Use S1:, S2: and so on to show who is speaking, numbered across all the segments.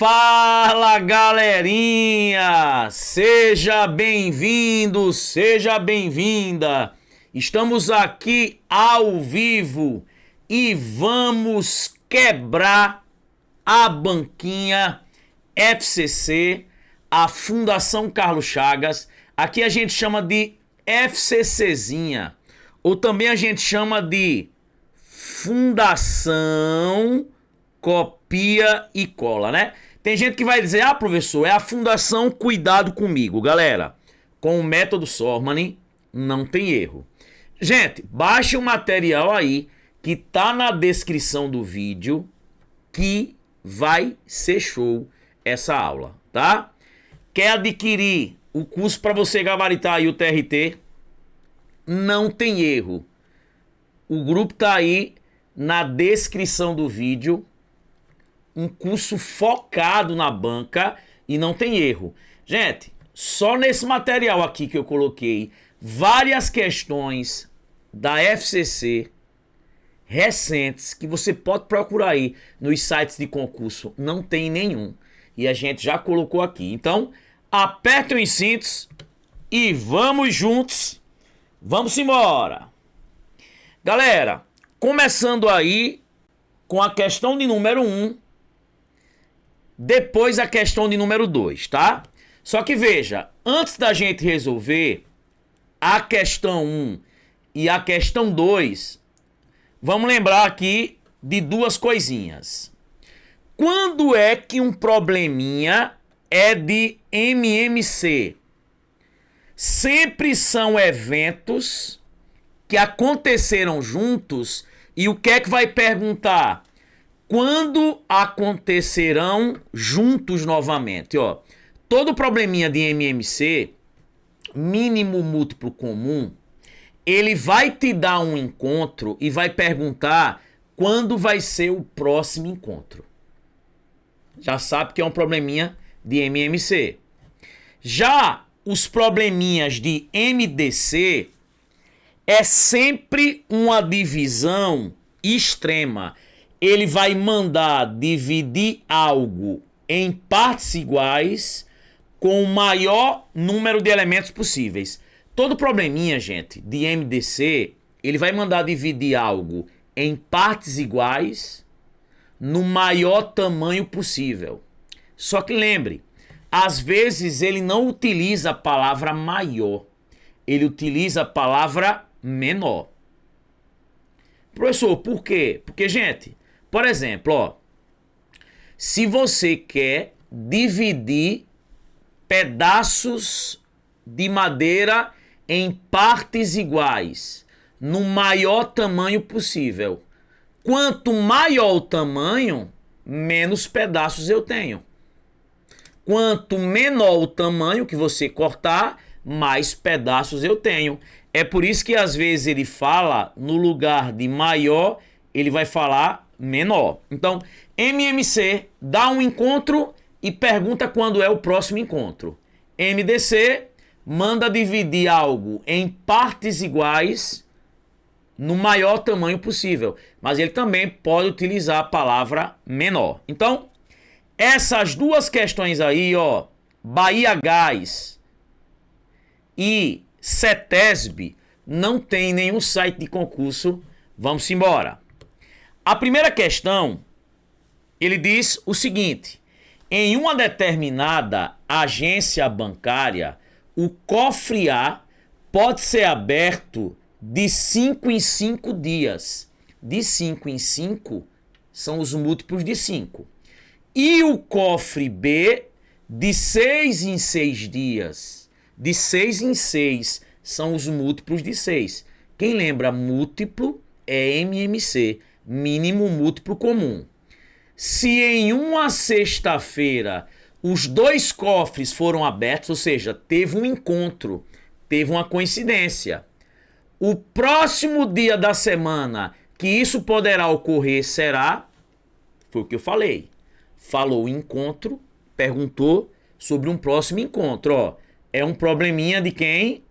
S1: Fala, galerinha! Seja bem-vindo, seja bem-vinda. Estamos aqui ao vivo e vamos quebrar a banquinha FCC, a Fundação Carlos Chagas. Aqui a gente chama de FCCzinha, ou também a gente chama de Fundação Copia e Cola, né? Tem gente que vai dizer, professor, é a Fundação Cuidado Comigo. Galera, com o método Sormani não tem erro. Gente, baixe o material aí que tá na descrição do vídeo, que vai ser show essa aula, tá? Quer adquirir o curso para você gabaritar aí o TRT? Não tem erro. O grupo tá aí na descrição do vídeo. Um curso focado na banca e não tem erro. Gente, só nesse material aqui que eu coloquei várias questões da FCC recentes que você pode procurar aí nos sites de concurso. Não tem nenhum. E a gente já colocou aqui. Então, apertem os cintos e vamos juntos. Vamos embora. Galera, começando aí com a questão de número 1. Depois a questão de número 2, tá? Só que veja, antes da gente resolver a questão 1 e a questão 2, vamos lembrar aqui de duas coisinhas. Quando é que um probleminha é de MMC? Sempre são eventos que aconteceram juntos e o que é que vai perguntar? Quando acontecerão juntos novamente? Ó, todo probleminha de MMC, mínimo múltiplo comum, ele vai te dar um encontro e vai perguntar quando vai ser o próximo encontro. Já sabe que é um probleminha de MMC. Já os probleminhas de MDC é sempre uma divisão extrema. Ele vai mandar dividir algo em partes iguais com o maior número de elementos possíveis. Todo probleminha, gente, de MDC, ele vai mandar dividir algo em partes iguais no maior tamanho possível. Só que lembre, às vezes ele não utiliza a palavra maior, ele utiliza a palavra menor. Professor, por quê? Porque, gente, por exemplo, ó, se você quer dividir pedaços de madeira em partes iguais, no maior tamanho possível, quanto maior o tamanho, menos pedaços eu tenho. Quanto menor o tamanho que você cortar, mais pedaços eu tenho. É por isso que às vezes ele fala, no lugar de maior, ele vai falar menor. Então, MMC dá um encontro e pergunta quando é o próximo encontro. MDC manda dividir algo em partes iguais no maior tamanho possível. Mas ele também pode utilizar a palavra menor. Então, essas duas questões aí, ó, Bahia Gás e CETESB, não tem nenhum site de concurso. Vamos embora. A primeira questão, ele diz o seguinte: em uma determinada agência bancária, o cofre A pode ser aberto de 5 em 5 dias. De 5 em 5 são os múltiplos de 5. E o cofre B de 6 em 6 dias. De 6 em 6 são os múltiplos de 6. Quem lembra, múltiplo é MMC. Mínimo múltiplo comum. Se em uma sexta-feira os dois cofres foram abertos, ou seja, teve um encontro, teve uma coincidência, o próximo dia da semana que isso poderá ocorrer será, foi o que eu falei, falou encontro, perguntou sobre um próximo encontro, ó, é um probleminha de quem?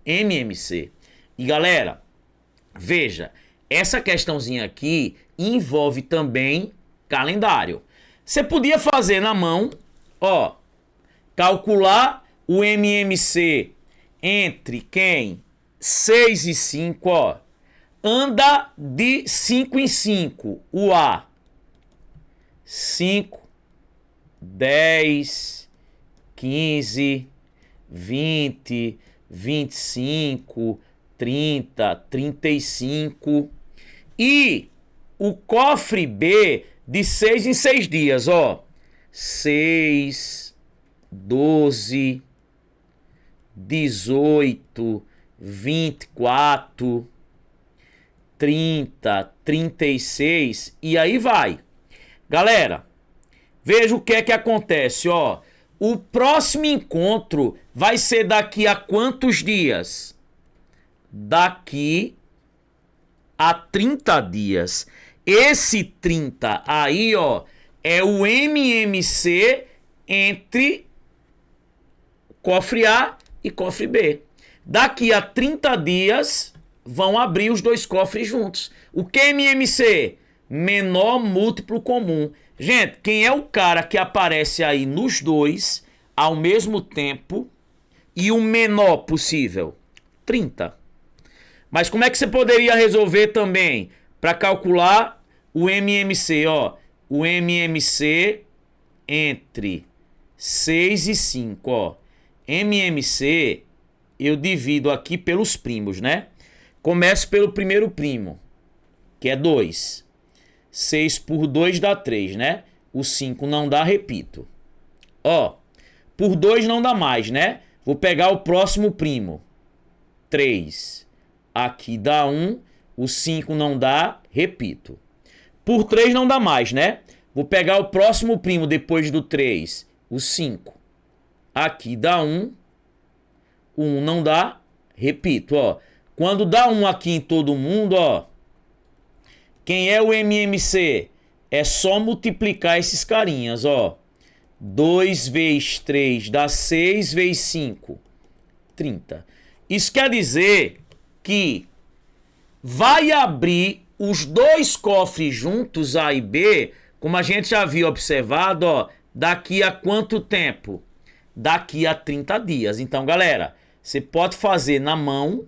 S1: MMC. E galera, veja, essa questãozinha aqui envolve também calendário. Você podia fazer na mão, ó, calcular o MMC entre quem? 6 e 5, ó. Anda de 5 em 5. O A. 5, 10, 15, 20, 25, 30, 35. E o cofre B de 6 em 6 dias, ó. 6, 12, 18, 24, 30, 36 e aí vai. Galera, veja o que é que acontece, ó. O próximo encontro vai ser daqui a quantos dias? Daqui a 30 dias. Esse 30 aí, ó, é o MMC entre cofre A e cofre B. Daqui a 30 dias vão abrir os dois cofres juntos. O que é MMC? Menor múltiplo comum. Gente, quem é o cara que aparece aí nos dois ao mesmo tempo e o menor possível? 30. Mas como é que você poderia resolver também para calcular o MMC, ó? O MMC entre 6 e 5, ó. MMC eu divido aqui pelos primos, né? Começo pelo primeiro primo, que é 2. 6 por 2 dá 3, né? O 5 não dá, repito. Ó, por 2 não dá mais, né? Vou pegar o próximo primo. 3. Aqui dá 1. O 5 não dá, repito. Por 3 não dá mais, né? Vou pegar o próximo primo depois do 3. O 5. Aqui dá 1. O 1 não dá, repito, ó. Quando dá 1 aqui em todo mundo, ó. Quem é o MMC? É só multiplicar esses carinhas, ó. 2 vezes 3 dá 6 vezes 5, 30. Isso quer dizer que vai abrir os dois cofres juntos, A e B, como a gente já viu observado, ó, daqui a quanto tempo? Daqui a 30 dias. Então, galera, você pode fazer na mão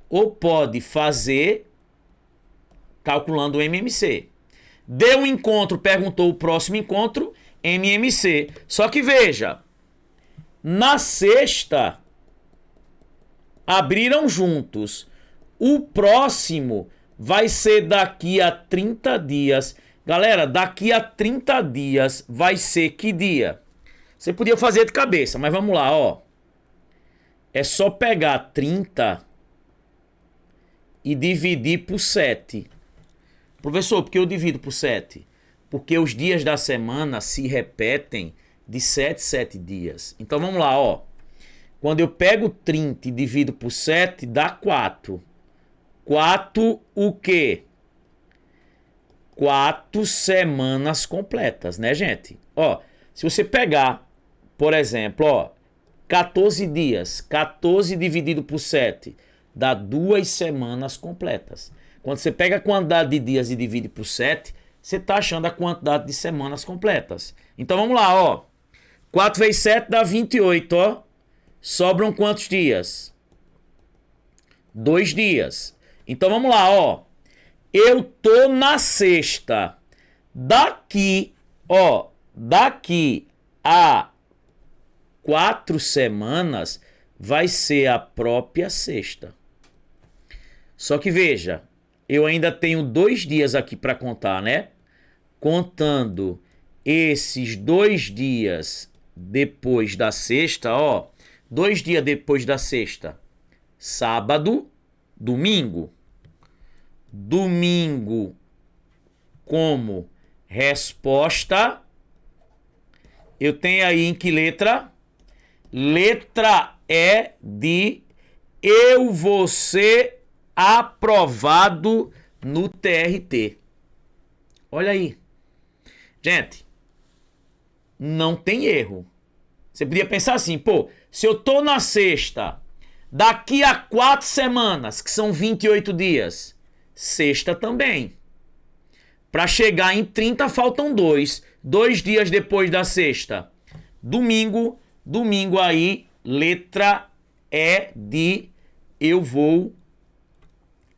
S1: ou pode fazer calculando o MMC. Deu um encontro, perguntou o próximo encontro, MMC. Só que veja, na sexta, abriram juntos. O próximo vai ser daqui a 30 dias. Galera, daqui a 30 dias vai ser que dia? Você podia fazer de cabeça, mas vamos lá, ó. É só pegar 30 e dividir por 7. Professor, por que eu divido por 7? Porque os dias da semana se repetem de 7 em 7 dias. Então vamos lá, ó. Quando eu pego 30 e divido por 7, dá 4. 4 o quê? 4 semanas completas, né, gente? Ó, se você pegar, por exemplo, ó, 14 dias, 14 dividido por 7, dá 2 semanas completas. Quando você pega a quantidade de dias e divide por 7, você está achando a quantidade de semanas completas. Então vamos lá, ó. 4 vezes 7 dá 28, ó. Sobram quantos dias? 2 dias. Então vamos lá, ó. Eu tô na sexta. Daqui, ó, daqui a 4 semanas vai ser a própria sexta. Só que veja, eu ainda tenho 2 dias aqui para contar, né? Contando esses 2 dias depois da sexta, ó. 2 dias depois da sexta. Sábado, domingo. Domingo como resposta. Eu tenho aí em que letra? Letra E de eu vou ser aprovado no TRT. Olha aí. Gente, não tem erro. Você podia pensar assim, pô, se eu tô na sexta, daqui a 4 semanas, que são 28 dias, sexta também. Para chegar em 30 faltam 2. 2 dias depois da sexta. Domingo. Domingo aí, letra E de eu vou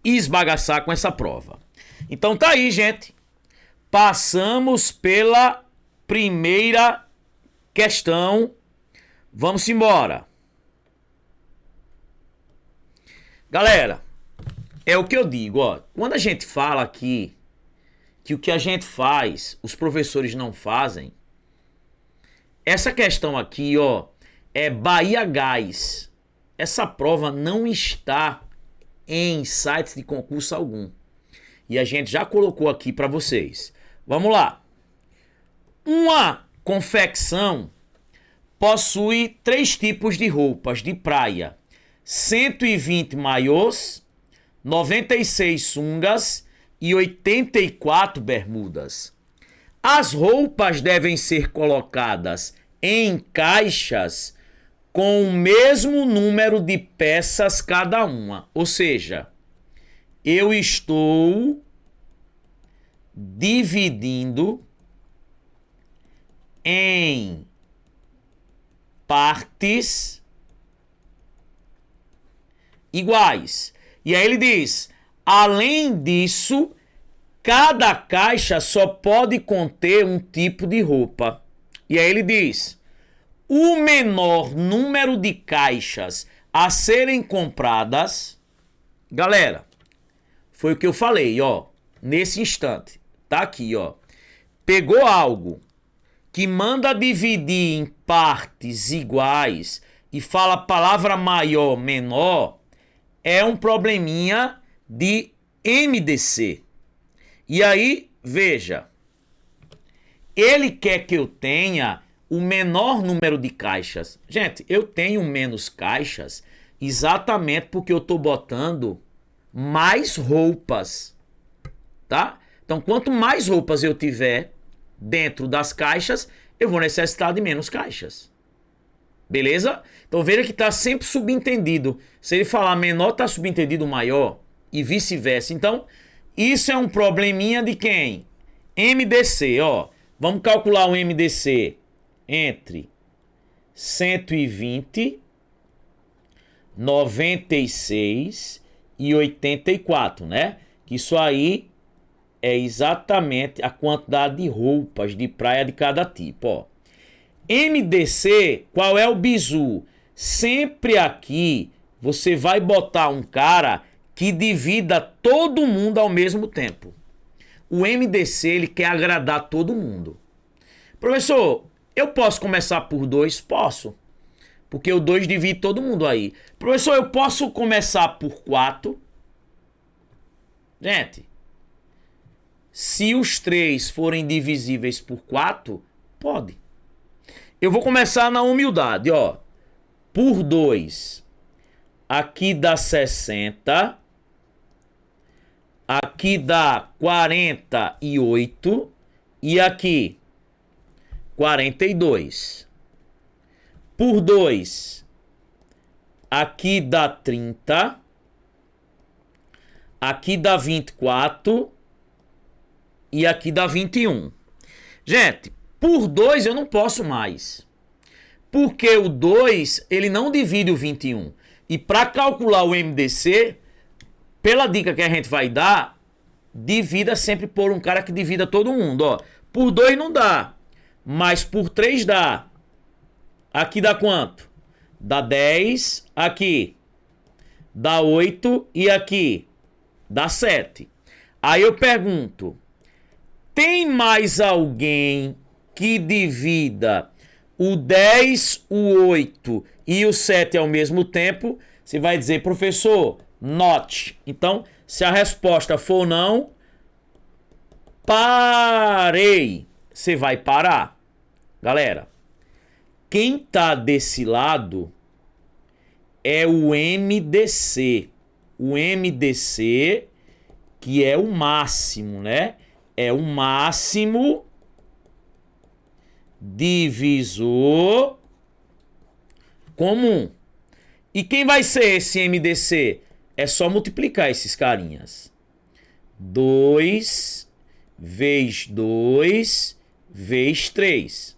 S1: esbagaçar com essa prova. Então tá aí, gente. Passamos pela primeira questão. Vamos embora. Galera, é o que eu digo, ó. Quando a gente fala aqui que o que a gente faz, os professores não fazem, essa questão aqui, ó, é Bahia Gás. Essa prova não está em sites de concurso algum. E a gente já colocou aqui para vocês. Vamos lá. Uma confecção possui 3 tipos de roupas de praia: 120 maiôs, 96 sungas e 84 bermudas. As roupas devem ser colocadas em caixas com o mesmo número de peças cada uma. Ou seja, eu estou dividindo em partes iguais. E aí ele diz: além disso, cada caixa só pode conter um tipo de roupa. E aí ele diz: o menor número de caixas a serem compradas. Galera, foi o que eu falei, ó. Nesse instante. Tá aqui, ó. Pegou algo que manda dividir em partes iguais e fala palavra maior, menor, é um probleminha de MDC. E aí, veja, ele quer que eu tenha o menor número de caixas. Gente, eu tenho menos caixas exatamente porque eu estou botando mais roupas, tá? Então, quanto mais roupas eu tiver dentro das caixas, eu vou necessitar de menos caixas. Beleza? Então, veja que está sempre subentendido. Se ele falar menor, está subentendido maior e vice-versa. Então, isso é um probleminha de quem? MDC, ó. Vamos calcular o MDC entre 120, 96 e 84, né? Isso aí é exatamente a quantidade de roupas de praia de cada tipo, ó. MDC, qual é o bizu? Sempre aqui você vai botar um cara que divida todo mundo ao mesmo tempo. O MDC, ele quer agradar todo mundo. Professor, eu posso começar por 2? Posso. Porque o 2 divide todo mundo aí. Professor, eu posso começar por 4? Gente, se os 3 forem divisíveis por 4, pode. Eu vou começar na humildade, ó. Por 2, aqui dá 60. Aqui dá 48. E aqui, 42. Por 2, aqui dá 30. Aqui dá 24. E aqui dá 21. Gente, por 2 eu não posso mais. Porque o 2, ele não divide o 21. E para calcular o MDC, pela dica que a gente vai dar, divida sempre por um cara que divida todo mundo, ó. Por 2 não dá, mas por 3 dá. Aqui dá quanto? Dá 10, aqui dá 8 e aqui dá 7. Aí eu pergunto, tem mais alguém que divida o 10, o 8 e o 7 ao mesmo tempo? Você vai dizer, professor, not. Então, se a resposta for não, parei. Você vai parar. Galera, quem tá desse lado é o MDC. O MDC, que é o máximo, né? É o máximo divisor comum. E quem vai ser esse MDC? É só multiplicar esses carinhas. 2 vezes 2 vezes 3.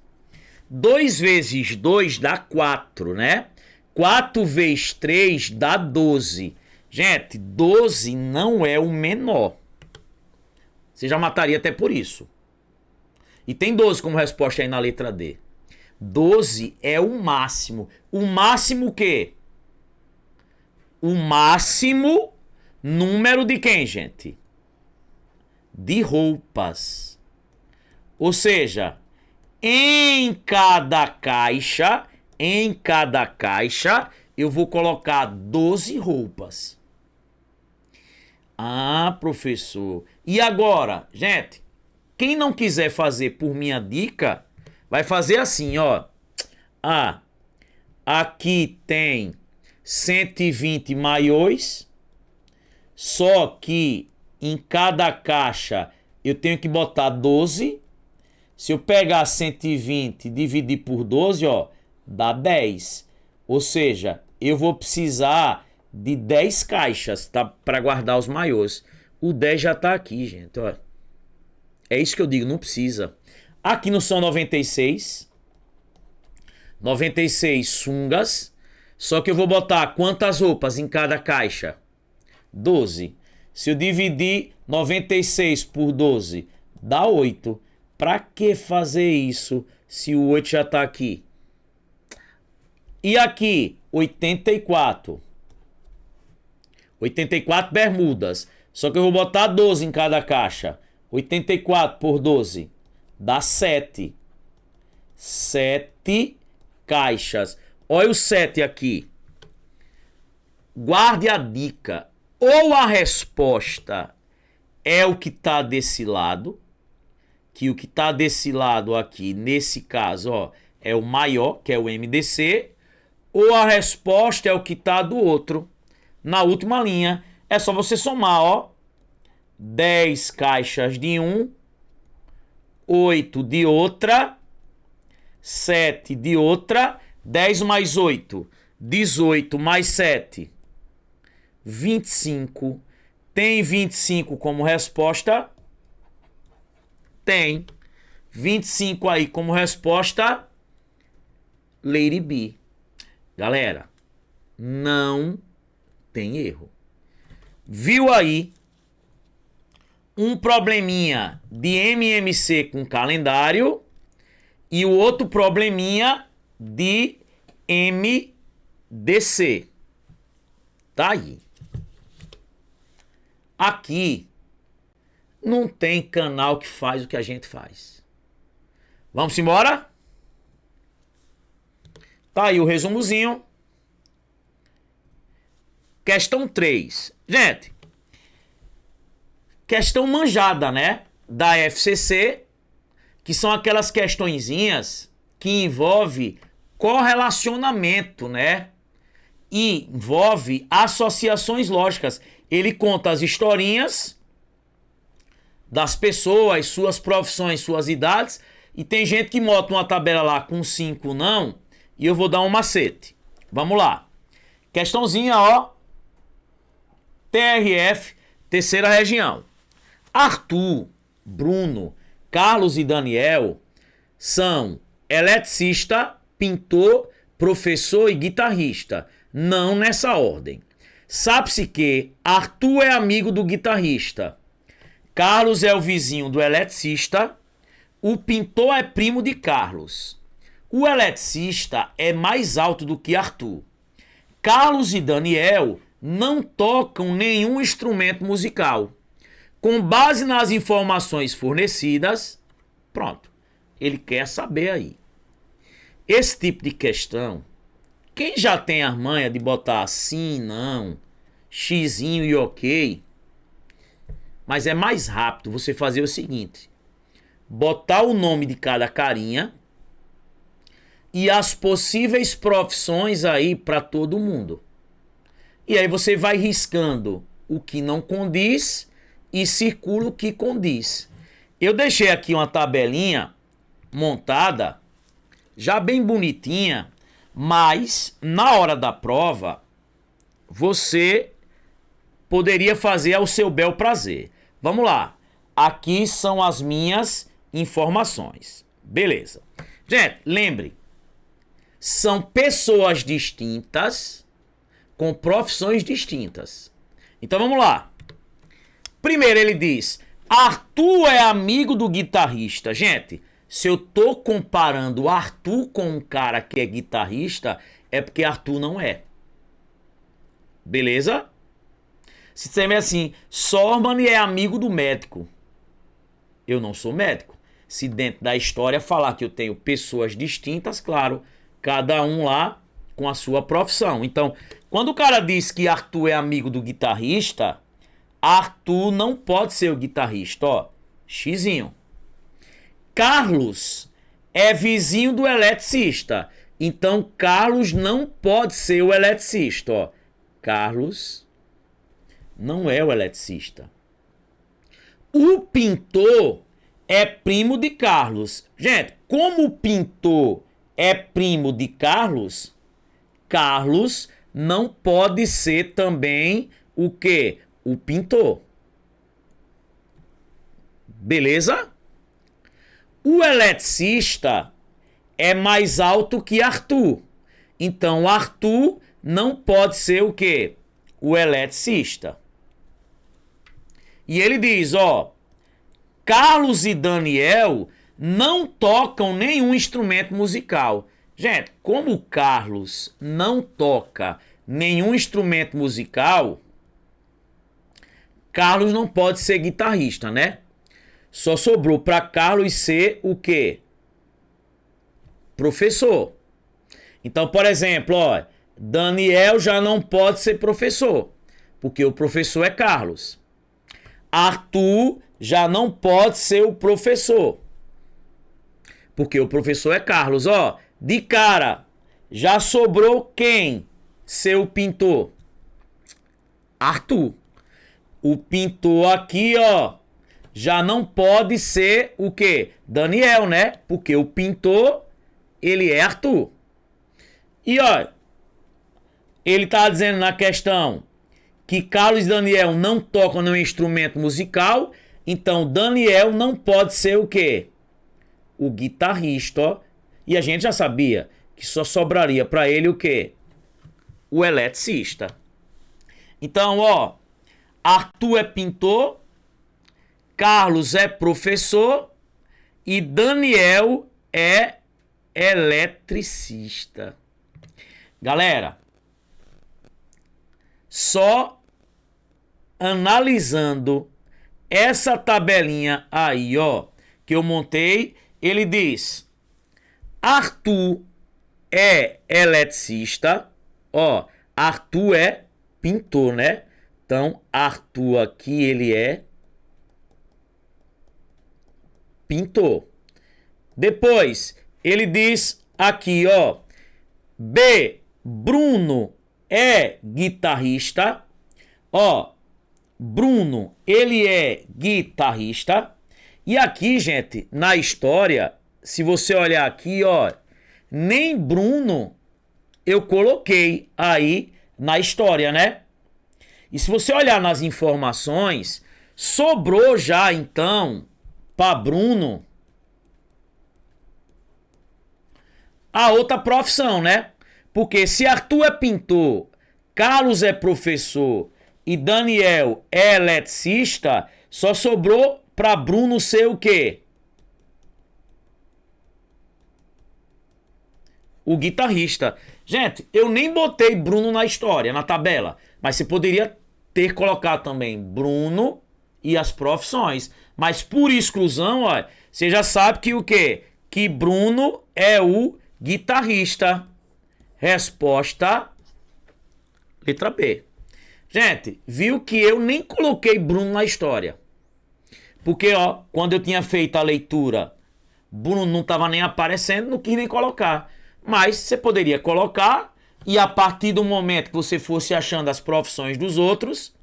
S1: 2 vezes 2 dá 4, né? 4 vezes 3 dá 12. Gente, 12 não é o menor. Você já mataria até por isso. E tem 12 como resposta aí na letra D. 12 é o máximo. O máximo o quê? O máximo número de quem, gente? De roupas. Ou seja, em cada caixa, eu vou colocar 12 roupas. Ah, professor. E agora, gente, quem não quiser fazer por minha dica, vai fazer assim, ó. Ah, aqui tem 120 maiôs, só que em cada caixa eu tenho que botar 12. Se eu pegar 120 e dividir por 12, ó, dá 10. Ou seja, eu vou precisar de 10 caixas, tá? Para guardar os maiôs. O 10 já tá aqui, gente, ó. É isso que eu digo, não precisa. Aqui não são 96. 96 sungas. Só que eu vou botar quantas roupas em cada caixa? 12. Se eu dividir 96 por 12, dá 8. Pra que fazer isso se o 8 já tá aqui? E aqui, 84. 84 bermudas. Só que eu vou botar 12 em cada caixa. 84 por 12 dá 7. 7 caixas. Olha o 7 aqui. Guarde a dica. Ou a resposta é o que está desse lado, que o que está desse lado aqui, nesse caso, ó, é o maior, que é o MDC, ou a resposta é o que está do outro. Na última linha, é só você somar, ó. 10 caixas de um, 8 de outra, 7 de outra, 10 mais 8, 18 mais 7, 25. Tem 25 como resposta? Tem. 25 aí como resposta? Lady B. Galera, não tem erro. Viu aí um probleminha de MMC com calendário e o outro probleminha de MDC. Tá aí. Aqui não tem canal que faz o que a gente faz. Vamos embora? Tá aí o resumozinho. Questão 3. Gente, questão manjada, né? Da FCC, que são aquelas questõezinhas que envolve correlacionamento, né? E envolve associações lógicas. Ele conta as historinhas das pessoas, suas profissões, suas idades. E tem gente que bota uma tabela lá com 5 não. E eu vou dar um macete. Vamos lá. Questãozinha, ó. TRF, terceira região. Arthur, Bruno, Carlos e Daniel são eletricista, pintor, professor e guitarrista. Não nessa ordem. Sabe-se que Arthur é amigo do guitarrista, Carlos é o vizinho do eletricista, o pintor é primo de Carlos. O eletricista é mais alto do que Arthur. Carlos e Daniel não tocam nenhum instrumento musical. Com base nas informações fornecidas, pronto, ele quer saber aí. Esse tipo de questão, quem já tem a manha de botar sim, não, xizinho e ok, mas é mais rápido você fazer o seguinte, botar o nome de cada carinha e as possíveis profissões aí para todo mundo. E aí você vai riscando o que não condiz e circula o que condiz. Eu deixei aqui uma tabelinha montada, já bem bonitinha, mas na hora da prova você poderia fazer ao seu bel prazer. Vamos lá. aqui são as minhas informações. Beleza. Gente, lembre, são pessoas distintas com profissões distintas. Então vamos lá. Primeiro ele diz, Arthur é amigo do guitarrista. Gente, se eu tô comparando Arthur com um cara que é guitarrista, é porque Arthur não é. Beleza? Se você me assim, Sorman é amigo do médico. Eu não sou médico. Se dentro da história falar que eu tenho pessoas distintas, claro, cada um lá com a sua profissão. Então, quando o cara diz que Arthur é amigo do guitarrista, Arthur não pode ser o guitarrista, ó. Xizinho. Carlos é vizinho do eletricista. Então, Carlos não pode ser o eletricista, ó. Carlos não é o eletricista. O pintor é primo de Carlos. Gente, como o pintor é primo de Carlos, Carlos não pode ser também o quê? O pintor. Beleza? O eletricista é mais alto que Arthur. Então, Arthur não pode ser o quê? O eletricista. E ele diz, ó, Carlos e Daniel não tocam nenhum instrumento musical. Gente, como o Carlos não toca nenhum instrumento musical, Carlos não pode ser guitarrista, né? Só sobrou para Carlos ser o quê? Professor. Então, por exemplo, ó, Daniel já não pode ser professor, porque o professor é Carlos. Arthur já não pode ser o professor, porque o professor é Carlos. Ó, de cara, já sobrou quem ser o pintor? Arthur. O pintor aqui, ó, já não pode ser o quê? Daniel, né? Porque o pintor, ele é Arthur. E, ó, ele tá dizendo na questão que Carlos e Daniel não tocam nenhum instrumento musical, então Daniel não pode ser o quê? O guitarrista, ó. E a gente já sabia que só sobraria para ele o quê? O eletricista. Então, ó, Arthur é pintor, Carlos é professor e Daniel é eletricista. Galera, só analisando essa tabelinha aí, ó, que eu montei, ele diz: Arthur é eletricista, ó, Arthur é pintor, né? Então, Arthur aqui, ele é pintor. Depois, ele diz aqui, ó, B, Bruno é guitarrista. Ó, Bruno, ele é guitarrista. E aqui, gente, na história, se você olhar aqui, ó, nem Bruno eu coloquei aí na história, né? E se você olhar nas informações, sobrou já, então, para Bruno a outra profissão, né? Porque se Arthur é pintor, Carlos é professor e Daniel é eletricista, só sobrou para Bruno ser o quê? O guitarrista. Gente, eu nem botei Bruno na história, na tabela, mas você poderia ter colocado também Bruno e as profissões. Mas por exclusão, ó, você já sabe que o quê? Que Bruno é o guitarrista. Resposta letra B. Gente, viu que eu nem coloquei Bruno na história. Porque, ó, quando eu tinha feito a leitura, Bruno não estava nem aparecendo, não quis nem colocar. Mas você poderia colocar e a partir do momento que você fosse achando as profissões dos outros,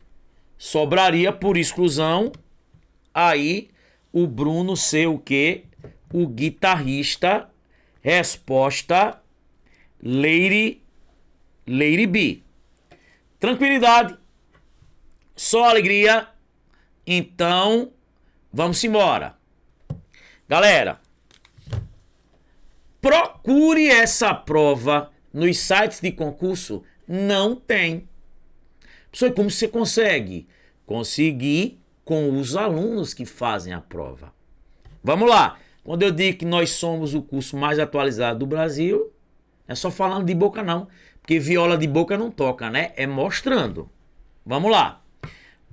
S1: sobraria por exclusão aí o Bruno ser o quê? O guitarrista. Resposta Lady B. Tranquilidade. Só alegria. Então, Vamos embora. Galera, procure essa prova nos sites de concurso. Não tem. Professor, como você consegue? Conseguir com os alunos que fazem a prova. Vamos lá. Quando eu digo que nós somos o curso mais atualizado do Brasil, é só falando de boca não. Porque viola de boca não toca, né? É mostrando. Vamos lá.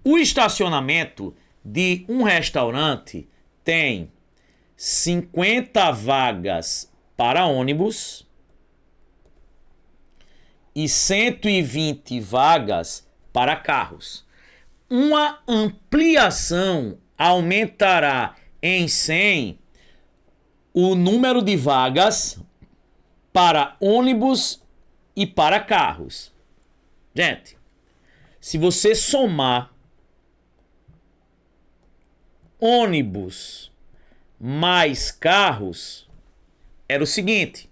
S1: O estacionamento de um restaurante tem 50 vagas para ônibus e 120 vagas para carros. Uma ampliação aumentará em 100 o número de vagas para ônibus e para carros. Gente, se você somar ônibus mais carros, era o seguinte: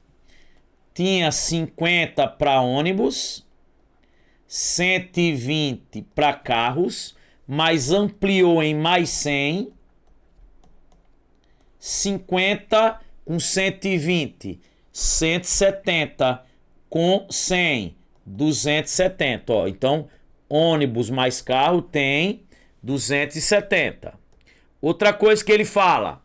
S1: tinha 50 para ônibus, 120 para carros, mas ampliou em mais 100, 50 com 120, 170 com 100, 270. Ó. Então, ônibus mais carro tem 270. Outra coisa que ele fala: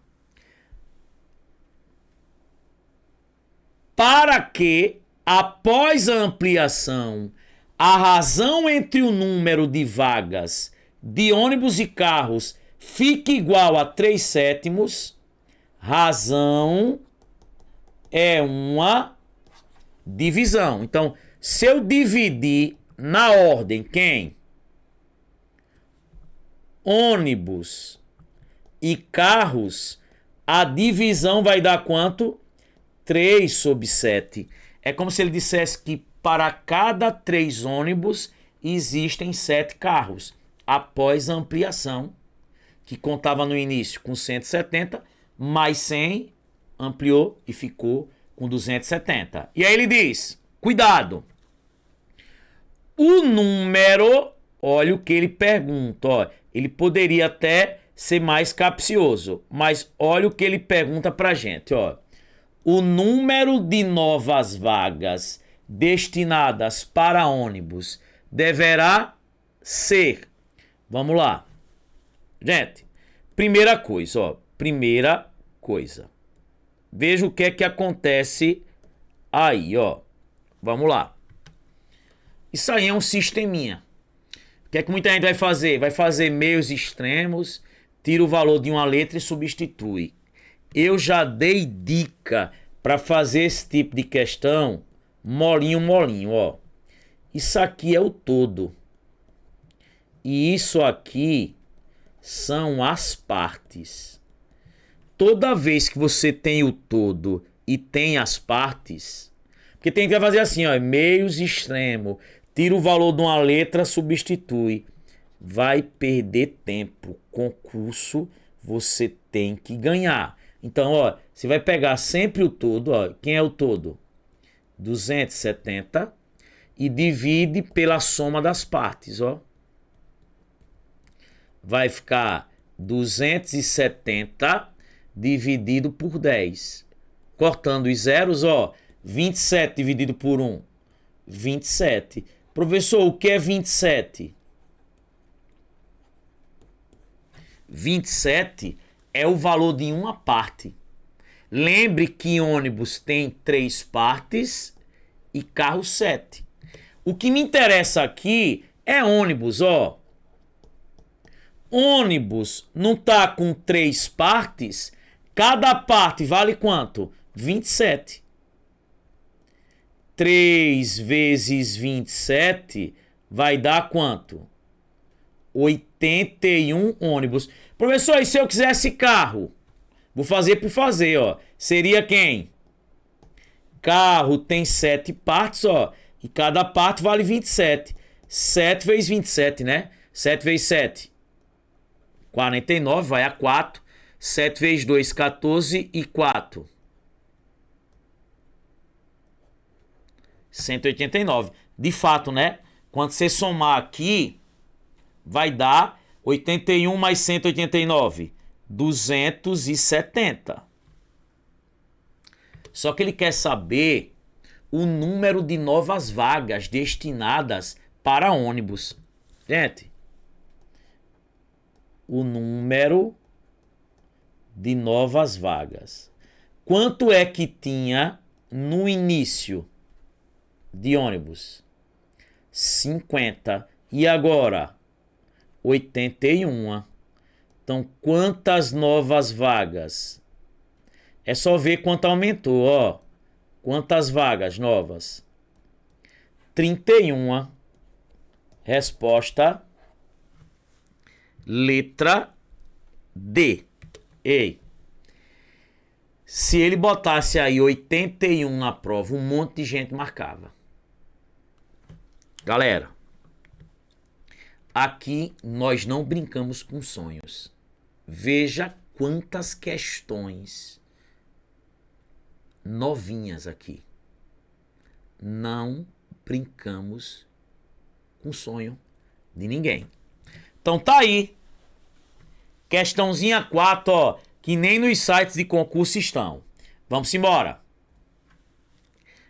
S1: para que, após a ampliação, a razão entre o número de vagas de ônibus e carros fique igual a 3/7, razão é uma divisão. Então, se eu dividir na ordem quem? Ônibus e carros, a divisão vai dar quanto? 3/7. É como se ele dissesse que para cada 3 ônibus existem 7 carros. Após a ampliação, que contava no início com 170, mais 100, ampliou e ficou com 270. E aí ele diz, cuidado, o número, olha o que ele pergunta, ó, ele poderia até ser mais capcioso, mas olha o que ele pergunta pra gente, ó. O número de novas vagas destinadas para ônibus deverá ser. Vamos lá. Gente, primeira coisa, ó. Primeira coisa. Veja o que é que acontece aí, ó. Vamos lá. Isso aí é um sisteminha. O que é que muita gente vai fazer? Vai fazer meios extremos, tira o valor de uma letra e substitui. Eu já dei dica para fazer esse tipo de questão molinho, molinho, ó. Isso aqui é o todo. E isso aqui são as partes. Toda vez que você tem o todo e tem as partes, porque tem que fazer assim, ó, meios extremo, tira o valor de uma letra, substitui. Vai perder tempo. Concurso você tem que ganhar. Então, ó, você vai pegar sempre o todo, ó. Quem é o todo? 270 e divide pela soma das partes, ó. Vai ficar 270 dividido por 10. Cortando os zeros, ó, 27 dividido por 1, 27. Professor, o que é 27? 27 é o valor de uma parte. Lembre que ônibus tem 3 partes e carro 7. O que me interessa aqui é ônibus, ó. Ônibus não tá com 3 partes, cada parte vale quanto? 27. 3 vezes 27 vai dar quanto? 81 ônibus. Professor, e se eu quisesse carro? Vou fazer por fazer, ó. Seria quem? Carro tem 7 partes, ó. E cada parte vale 27. 7 vezes 27, né? 7 vezes 7. 49, vai a 4. 7 vezes 2, 14 e 4. 189. De fato, né? Quando você somar aqui, vai dar 81 mais 189. 270. Só que ele quer saber o número de novas vagas destinadas para ônibus. Gente, o número de novas vagas. Quanto é que tinha no início de ônibus? 50. E agora? 81. Então, quantas novas vagas? É só ver quanto aumentou, ó. Quantas vagas novas? 31. Resposta letra D. Ei. Se ele botasse aí 81 na prova, um monte de gente marcava. Galera, aqui nós não brincamos com sonhos. Veja quantas questões novinhas aqui. Não brincamos com sonho de ninguém. Então tá aí. Questãozinha 4, ó, que nem nos sites de concurso estão. Vamos embora.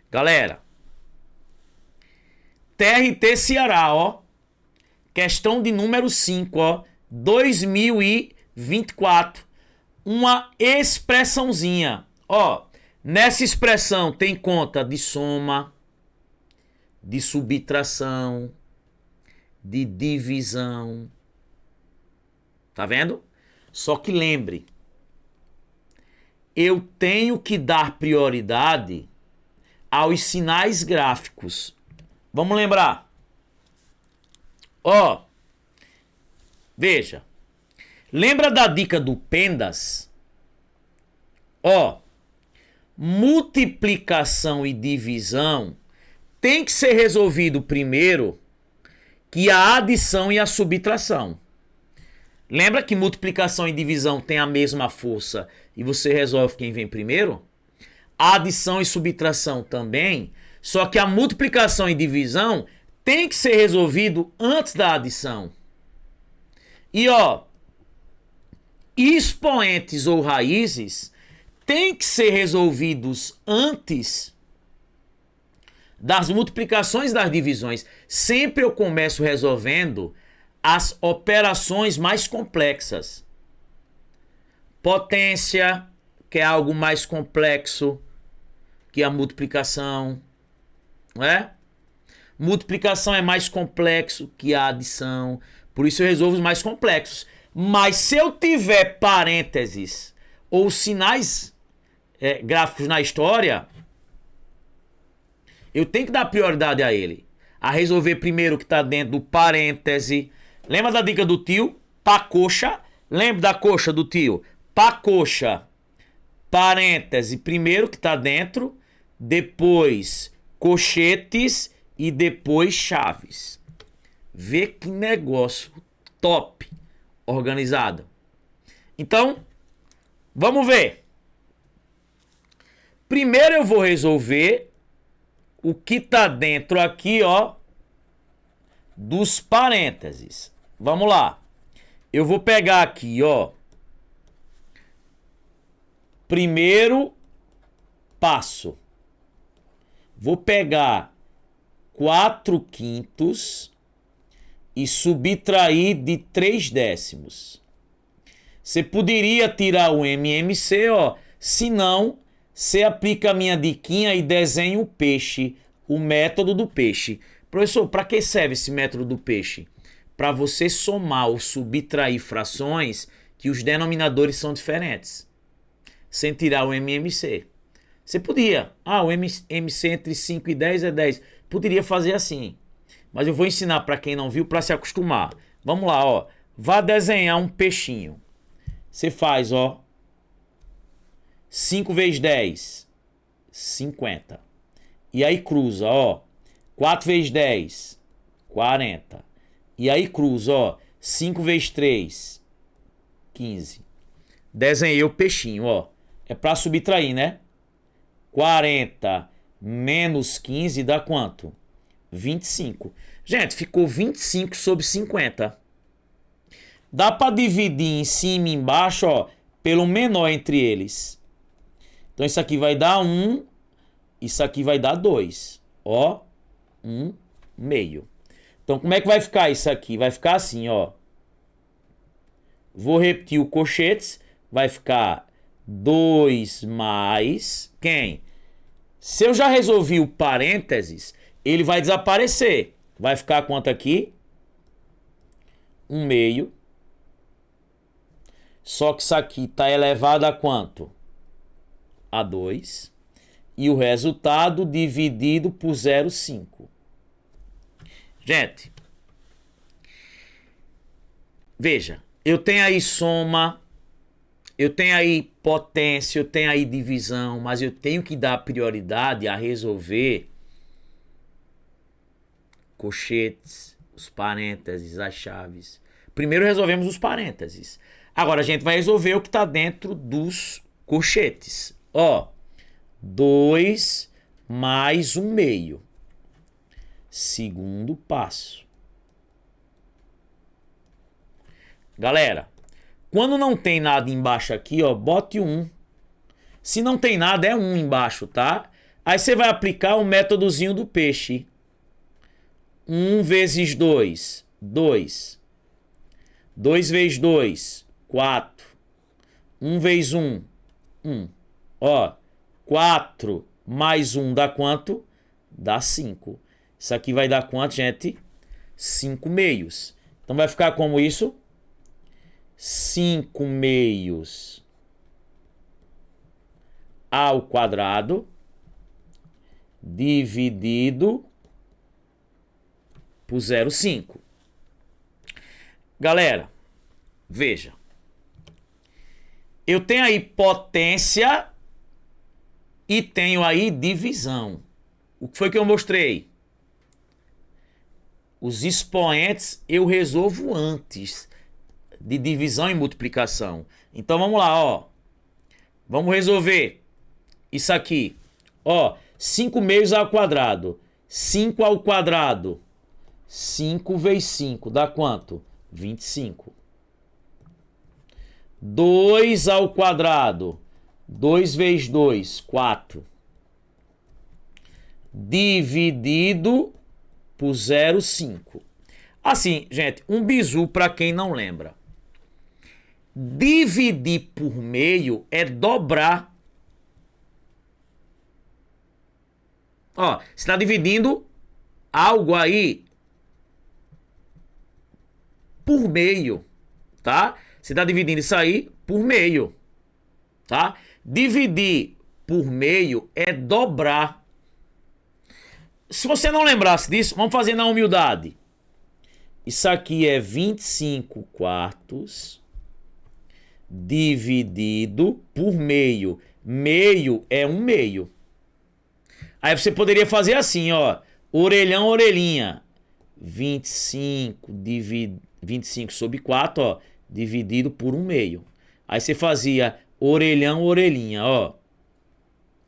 S1: Galera, TRT Ceará, ó. Questão de número 5, ó. 2024. Uma expressãozinha. Ó, nessa expressão tem conta de soma, de subtração, de divisão. Tá vendo? Só que lembre, eu tenho que dar prioridade aos sinais gráficos. Vamos lembrar. Ó, veja. Lembra da dica do Pendas? Ó, multiplicação e divisão tem que ser resolvido primeiro que a adição e a subtração. Lembra que multiplicação e divisão tem a mesma força e você resolve quem vem primeiro? A adição e subtração também, só que a multiplicação e divisão tem que ser resolvido antes da adição. E ó, expoentes ou raízes tem que ser resolvidos antes das multiplicações e das divisões. Sempre eu começo resolvendo as operações mais complexas. Potência, que é algo mais complexo que a multiplicação, não é? Multiplicação é mais complexo que a adição, por isso eu resolvo os mais complexos. Mas se eu tiver parênteses ou sinais gráficos na história, eu tenho que dar prioridade a ele. A resolver primeiro o que está dentro do parêntese. Lembra da dica do tio? Pá coxa. Lembra da coxa do tio? Pá coxa. Parêntese. Primeiro que está dentro. Depois cochetes. E depois chaves. Vê que negócio top. Organizado. Então, vamos ver. Primeiro eu vou resolver o que está dentro aqui, ó, dos parênteses. Vamos lá. Eu vou pegar aqui, ó. Primeiro passo. Vou pegar 4/5 e subtrair de 3/10. Você poderia tirar o MMC, ó. Se não, você aplica a minha diquinha e desenha o peixe. O método do peixe. Professor, para que serve esse método do peixe? Para você somar ou subtrair frações que os denominadores são diferentes. Sem tirar o MMC. Você podia. O MC entre 5 e 10 é 10. Poderia fazer assim. Mas eu vou ensinar para quem não viu para se acostumar. Vamos lá, ó. Vá desenhar um peixinho. Você faz, ó. 5 vezes 10. 50. E aí cruza, ó. 4 vezes 10. 40. E aí cruza, ó. 5 vezes 3. 15. Desenhei o peixinho, ó. É para subtrair, né? 40 menos 15 dá quanto? 25. Gente, ficou 25 sobre 50. Dá para dividir em cima e embaixo, ó. pelo menor entre eles. Então isso aqui vai dar 1, isso aqui vai dar 2. Ó, 1 meio. Então como é que vai ficar isso aqui? Vai ficar assim, ó. Vou repetir o colchetes, vai ficar 2 mais... Quem? Se eu já resolvi o parênteses, ele vai desaparecer. Vai ficar quanto aqui? 1 meio. Só que isso aqui está elevado a quanto? A 2. E o resultado dividido por 0,5. Gente, veja, eu tenho aí soma, eu tenho aí potência, eu tenho aí divisão, mas eu tenho que dar prioridade a resolver colchetes, os parênteses, as chaves. Primeiro resolvemos os parênteses. Agora a gente vai resolver o que está dentro dos colchetes. Ó, 2 mais 1 meio. Segundo passo. Galera, quando não tem nada embaixo aqui, ó, bote 1. Se não tem nada, é 1 embaixo, tá? Aí você vai aplicar o métodozinho do peixe. 1 vezes 2, 2. 2 vezes 2, 4. 1 vezes 1, 1. Ó, 4 mais 1 dá quanto? Dá 5. Isso aqui vai dar quanto, gente? 5 meios. Então vai ficar como isso? 5 meios ao quadrado dividido por 0,5. Galera, veja. Eu tenho aí potência e tenho aí divisão. O que foi que eu mostrei? Os expoentes eu resolvo antes de divisão e multiplicação. Então vamos lá, ó. Vamos resolver isso aqui. Ó, 5 meios ao quadrado. 5 ao quadrado. 5 vezes 5 dá quanto? 25. 2 ao quadrado. 2 vezes 2, 4. Dividido por 0,5. Assim, gente, um bizu para quem não lembra. Dividir por meio é dobrar. Ó, você está dividindo algo aí por meio, tá? Você está dividindo isso aí por meio, tá? Dividir por meio é dobrar. Se você não lembrasse disso, vamos fazer na humildade. Isso aqui é 25 quartos dividido por meio. Meio é 1 meio. Aí você poderia fazer assim, ó. Orelhão, orelhinha. 25 sobre 4, ó. Dividido por 1 meio. Aí você fazia orelhão, orelhinha, ó.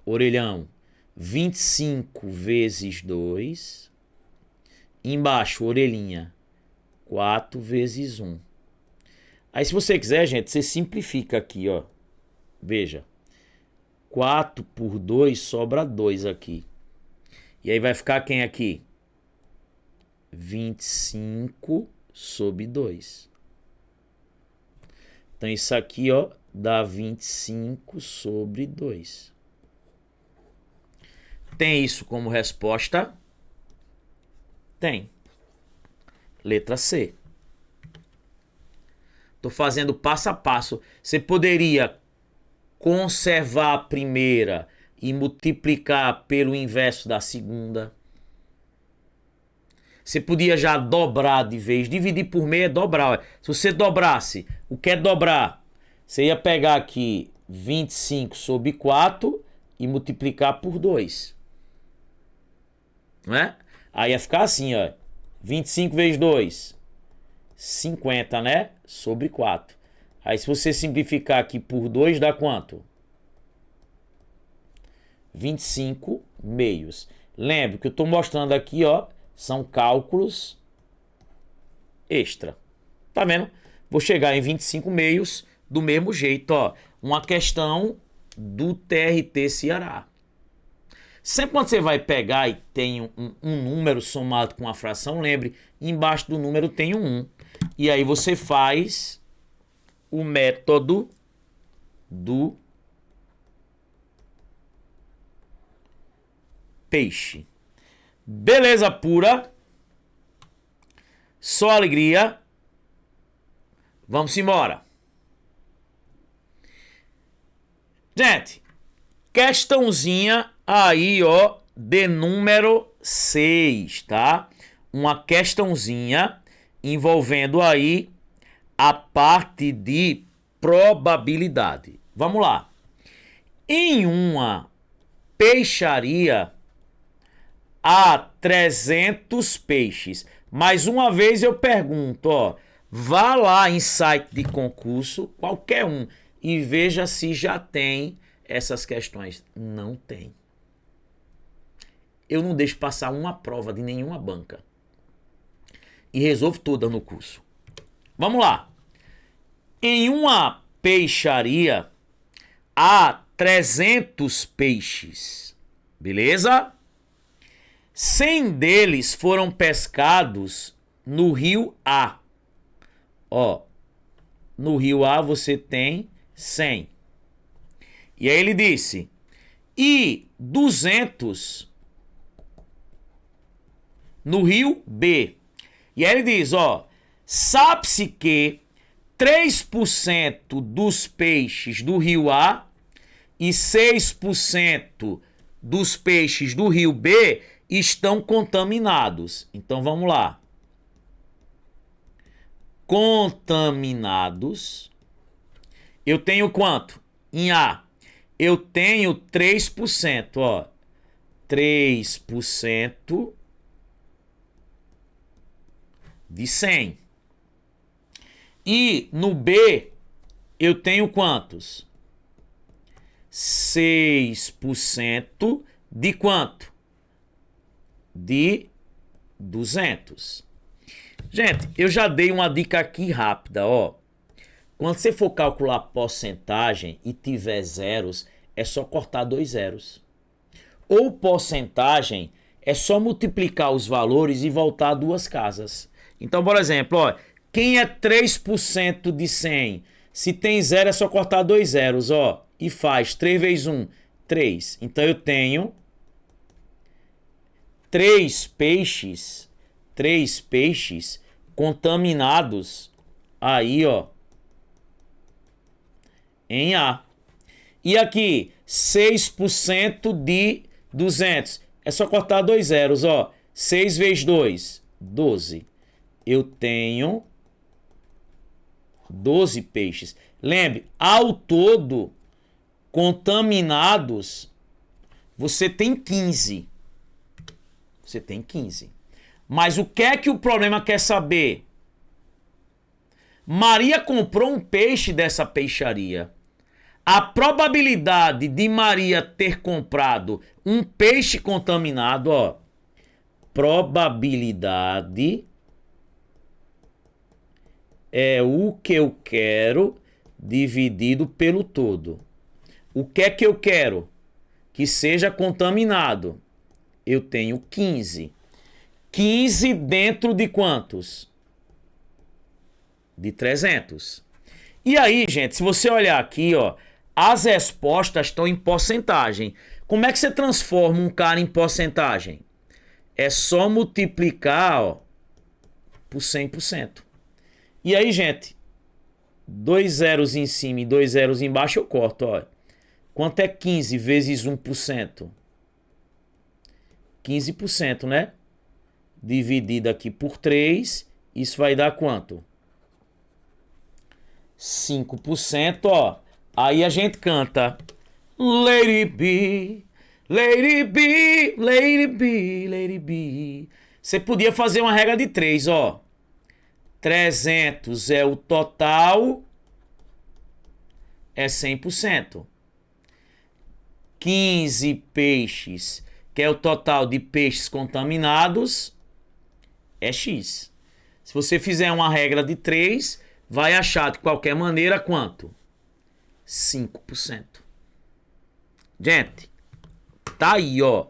S1: Orelhão. 25 vezes 2. Embaixo, orelhinha. 4 vezes 1. Aí se você quiser, gente, você simplifica aqui, ó. Veja. 4 por 2 sobra 2 aqui. E aí vai ficar quem aqui? 25 sobre 2. Então isso aqui, ó, dá 25 sobre 2. Tem isso como resposta? Tem. Letra C. Estou fazendo passo a passo. Você poderia conservar a primeira e multiplicar pelo inverso da segunda. Você podia já dobrar de vez. Dividir por meio é dobrar. Se você dobrasse, o que é dobrar? Você ia pegar aqui 25 sobre 4 e multiplicar por 2. Não é? Aí ia ficar assim, ó. 25 vezes 2. 50, né? Sobre 4. Aí se você simplificar aqui por 2, dá quanto? 25 meios. Lembre que eu estou mostrando aqui, ó, são cálculos extra. Tá vendo? Vou chegar em 25 meios do mesmo jeito, ó. uma questão do TRT Ceará. Sempre quando você vai pegar e tem um número somado com uma fração, lembre, embaixo do número tem um 1. E aí você faz o método do peixe. Beleza pura. Só alegria. Vamos embora. Gente, questãozinha aí, ó, de número 6, tá? Uma questãozinha envolvendo aí a parte de probabilidade. Vamos lá. Em uma peixaria há 300 peixes. Mais uma vez eu pergunto, ó, vá lá em site de concurso, qualquer um, e veja se já tem essas questões. Não tem. Eu não deixo passar uma prova de nenhuma banca. E resolvo toda no curso. Vamos lá. Em uma peixaria há 300 peixes. Beleza? 100 deles foram pescados no rio A. Ó, no rio A você tem 100. E aí ele disse, e 200 no rio B. E aí ele diz, ó, sabe-se que 3% dos peixes do rio A e 6% dos peixes do rio B estão contaminados. Então vamos lá. Contaminados. Eu tenho quanto? Em A, eu tenho 3%, ó. 3% de 100. E no B, eu tenho quantos? 6% de quanto? De 200. Gente, eu já dei uma dica aqui rápida, ó. Quando você for calcular porcentagem e tiver zeros, é só cortar 2 zeros. Ou porcentagem é só multiplicar os valores e voltar 2 casas. Então, por exemplo, ó, quem é 3% de 100? Se tem zero, é só cortar 2 zeros, ó. E faz 3 vezes 1, 3. Então eu tenho 3 peixes contaminados aí, ó, em A. E aqui, 6% de 200. É só cortar 2 zeros, ó. 6 vezes 2, 12. Eu tenho 12 peixes. Lembre, ao todo, contaminados, você tem 15. Você tem 15. Mas o que é que o problema quer saber? Maria comprou um peixe dessa peixaria. A probabilidade de Maria ter comprado um peixe contaminado, ó. Probabilidade é o que eu quero dividido pelo todo. O que é que eu quero? Que seja contaminado. Eu tenho 15. 15 dentro de quantos? De 300. E aí, gente, se você olhar aqui, ó, as respostas estão em porcentagem. Como é que você transforma um cara em porcentagem? É só multiplicar, ó, por 100%. E aí, gente, 2 zeros em cima e 2 zeros embaixo eu corto, ó. Quanto é 15 vezes 1%? 15%, né? Dividido aqui por 3, isso vai dar quanto? 5%, ó. Aí a gente canta Lady B, Lady B, Lady B, Lady B. Você podia fazer uma regra de 3, ó. 300 é o total, é 100%. 15 peixes, que é o total de peixes contaminados, é X. Se você fizer uma regra de 3, vai achar de qualquer maneira quanto? 5%. Gente, tá aí, ó.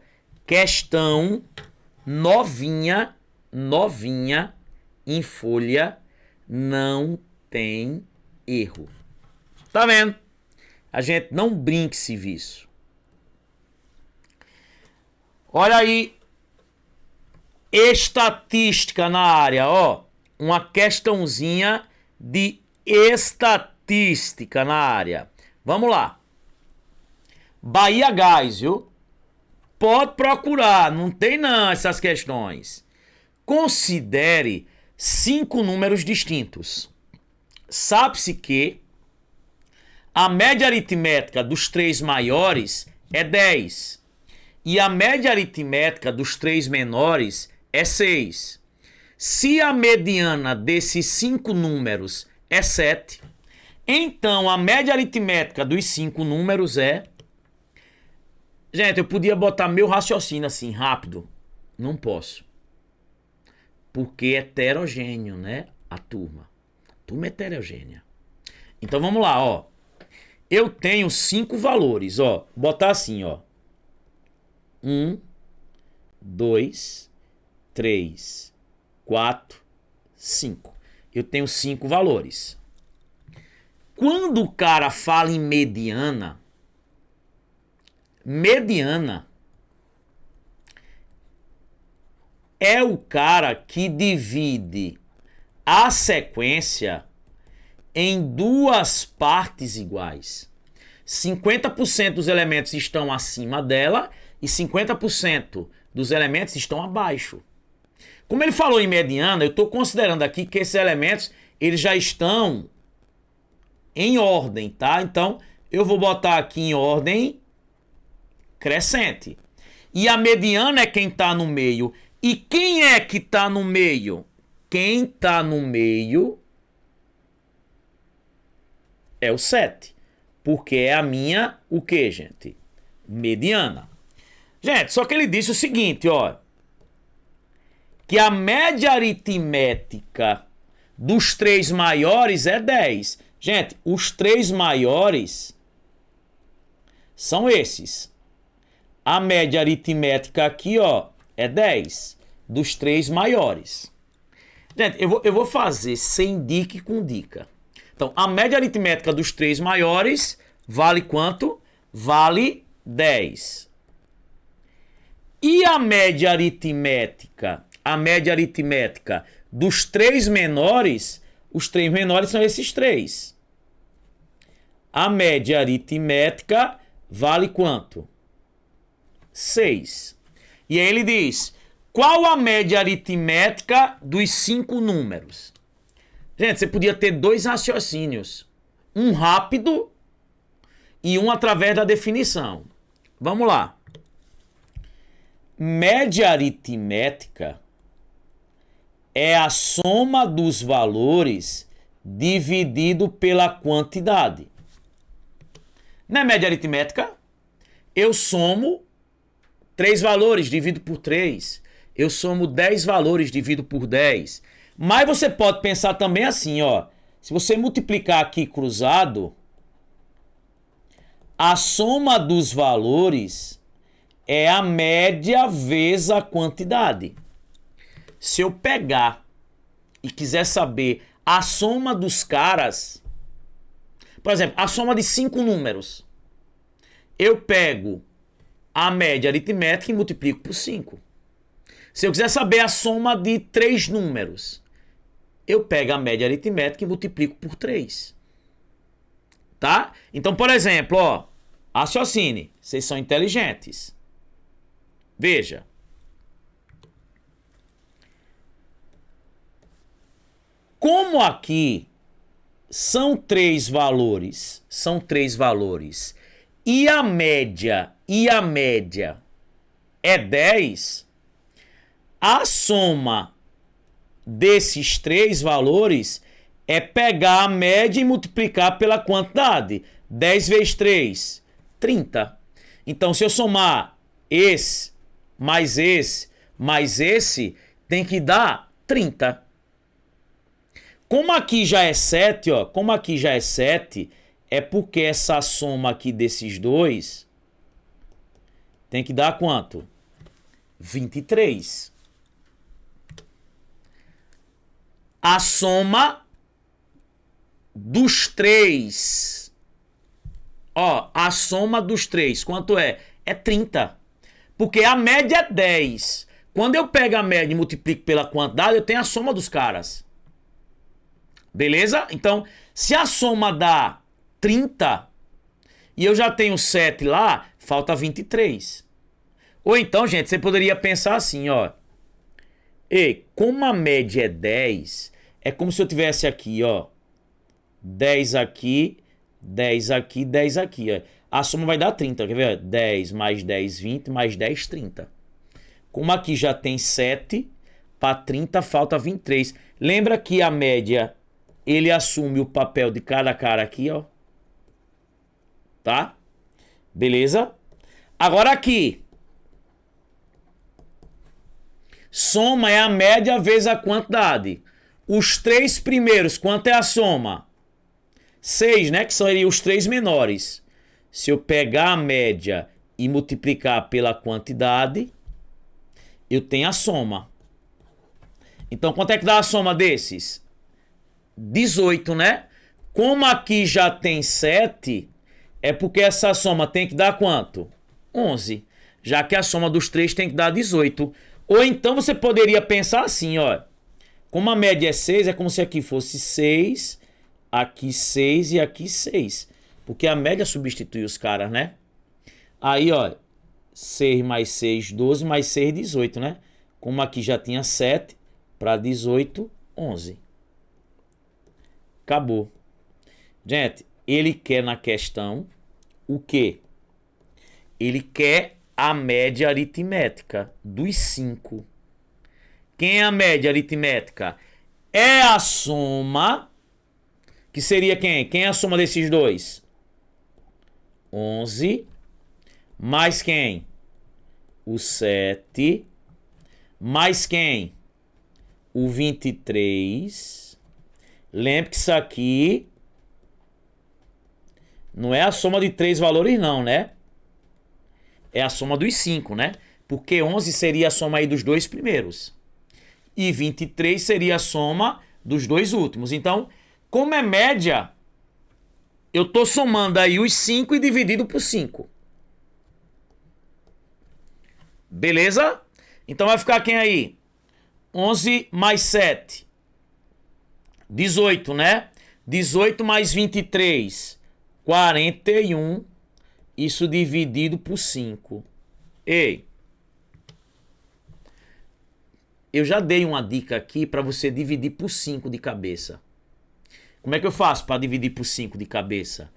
S1: Questão novinha, em folha, não tem erro. Tá vendo? A gente não brinque serviço. Olha aí. Estatística na área, ó. Uma questãozinha de estatística na área. Vamos lá. Bahia Gás, viu? Pode procurar, não tem não essas questões. Considere 5 números distintos. Sabe-se que a média aritmética dos 3 maiores é 10 e a média aritmética dos 3 menores é 6. Se a mediana desses 5 números é 7, então a média aritmética dos 5 números é... Gente, eu podia botar meu raciocínio assim, rápido. Não posso. Porque é heterogêneo, né? A turma. A turma é heterogênea. Então vamos lá, ó. Eu tenho 5 valores, ó. Botar assim, ó. 1, 2, 3, 4, 5. Eu tenho 5 valores. Quando o cara fala em mediana é o cara que divide a sequência em 2 partes iguais. 50% dos elementos estão acima dela e 50% dos elementos estão abaixo. Como ele falou em mediana, eu estou considerando aqui que esses elementos eles já estão em ordem, tá? Então, eu vou botar aqui em ordem crescente. E a mediana é quem está no meio. E quem é que está no meio? Quem está no meio é o 7. Porque é a minha, o que, gente? Mediana. Gente, só que ele disse o seguinte, ó. Que a média aritmética dos 3 maiores é 10. Gente, os 3 maiores são esses. A média aritmética aqui, ó, é 10 dos 3 maiores. Gente, eu vou fazer sem dica e com dica. Então, a média aritmética dos 3 maiores vale quanto? Vale 10. E a média aritmética dos 3 menores, os 3 menores são esses 3. A média aritmética vale quanto? 6. E aí ele diz, qual a média aritmética dos 5 números? Gente, você podia ter 2 raciocínios. Um rápido e um através da definição. Vamos lá. Média aritmética é a soma dos valores dividido pela quantidade. Não é média aritmética? Eu somo 3 valores, divido por 3. Eu somo 10 valores, divido por 10. Mas você pode pensar também assim, ó. Se você multiplicar aqui cruzado, a soma dos valores é a média vezes a quantidade. Se eu pegar e quiser saber a soma dos caras, por exemplo, a soma de 5 números, eu pego a média aritmética e multiplico por 5. Se eu quiser saber a soma de 3 números, eu pego a média aritmética e multiplico por 3. Tá? Então, por exemplo, ó, raciocine, vocês são inteligentes. Veja. Como aqui são 3 valores, e a média é 10, a soma desses 3 valores é pegar a média e multiplicar pela quantidade. 10 vezes 3, 30. Então, se eu somar esse, mais esse, tem que dar 30. Como aqui já é 7, ó, É porque essa soma aqui desses dois tem que dar quanto? 23. A soma dos três. Ó, a soma dos três, quanto é? É 30. Porque a média é 10. Quando eu pego a média e multiplico pela quantidade, eu tenho a soma dos caras. Beleza? Então, se a soma dá 30 e eu já tenho 7 lá, falta 23. Ou então, gente, você poderia pensar assim, ó. E como a média é 10, é como se eu tivesse aqui, ó. 10 aqui, 10 aqui, 10 aqui, ó. A soma vai dar 30, quer ver? 10 mais 10, 20, mais 10, 30. Como aqui já tem 7, para 30 falta 23. Lembra que a média, ele assume o papel de cada cara aqui, ó. Tá? Beleza? Agora aqui. Soma é a média vezes a quantidade. Os três primeiros, quanto é a soma? 6, né? Que seriam os três menores. Se eu pegar a média e multiplicar pela quantidade, eu tenho a soma. Então, quanto é que dá a soma desses? 18, né? Como aqui já tem 7, é porque essa soma tem que dar quanto? 11. Já que a soma dos três tem que dar 18. Ou então você poderia pensar assim, ó. Como a média é 6, é como se aqui fosse 6, aqui 6 e aqui 6. Porque a média substitui os caras, né? Aí, ó. 6 mais 6, 12, mais 6, 18, né? Como aqui já tinha 7, para 18, 11. Acabou. Gente, ele quer na questão o quê? Ele quer a média aritmética dos 5. Quem é a média aritmética? É a soma, que seria quem? Quem é a soma desses dois? 11, mais quem? O 7, mais quem? O 23. Lembre que isso aqui não é a soma de 3 valores não, né? É a soma dos 5, né? Porque 11 seria a soma aí dos dois primeiros. E 23 seria a soma dos dois últimos. Então, como é média, eu estou somando aí os 5 e dividido por 5. Beleza? Então vai ficar quem aí? 11 mais 7. 18, né? 18 mais 23. 41. Isso dividido por 5. Ei. Eu já dei uma dica aqui para você dividir por 5 de cabeça. Como é que eu faço para dividir por 5 de cabeça?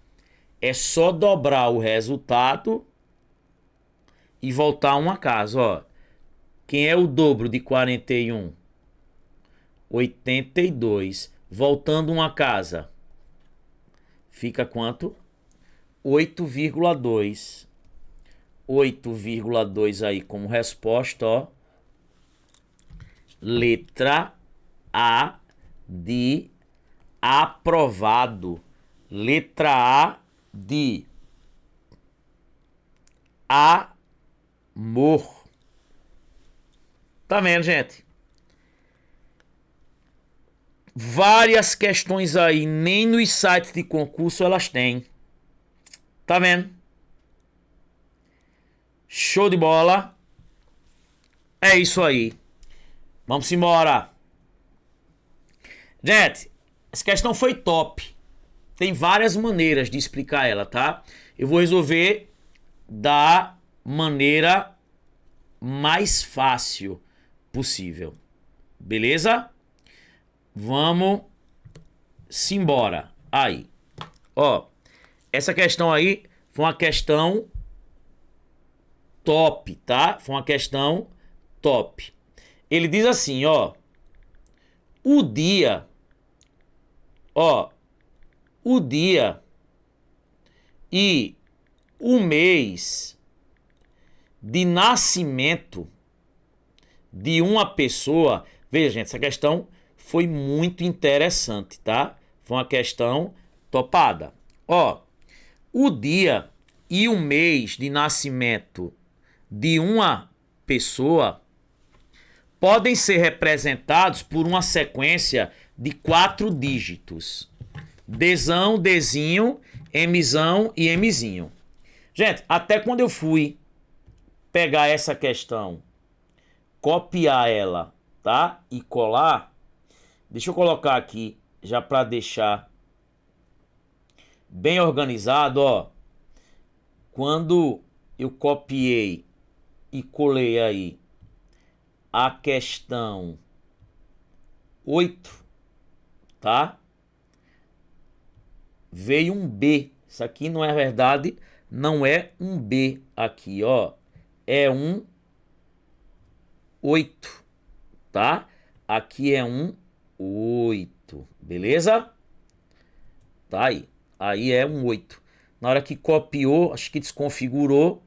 S1: É só dobrar o resultado e voltar uma casa, ó. Quem é o dobro de 41? 82. Voltando uma casa. Fica quanto? 8,2. 8,2 aí como resposta, ó. Letra A de aprovado. Letra A de amor. Tá vendo, gente? Várias questões aí, nem nos sites de concurso elas têm. Tá vendo? Show de bola. É isso aí. Vamos embora. Gente, essa questão foi top. Tem várias maneiras de explicar ela, tá? Eu vou resolver da maneira mais fácil possível. Beleza? Vamos embora. Aí. Ó, essa questão aí foi uma questão top, tá? Foi uma questão top. Ele diz assim, ó. O dia e o mês de nascimento de uma pessoa. Veja, gente, essa questão foi muito interessante, tá? Foi uma questão topada. Ó, o dia e o mês de nascimento de uma pessoa podem ser representados por uma sequência de 4 dígitos. Dzão, Dzinho, Mzão e Mzinho. Gente, até quando eu fui pegar essa questão, copiar ela, tá? E colar, deixa eu colocar aqui, já para deixar bem organizado, ó. Quando eu copiei e colei aí a questão 8, tá? Veio um B. Isso aqui não é verdade, não é um B aqui, ó. É um 8, tá? Aqui é um 8, beleza? Tá aí. Aí é um 8. Na hora que copiou, acho que desconfigurou,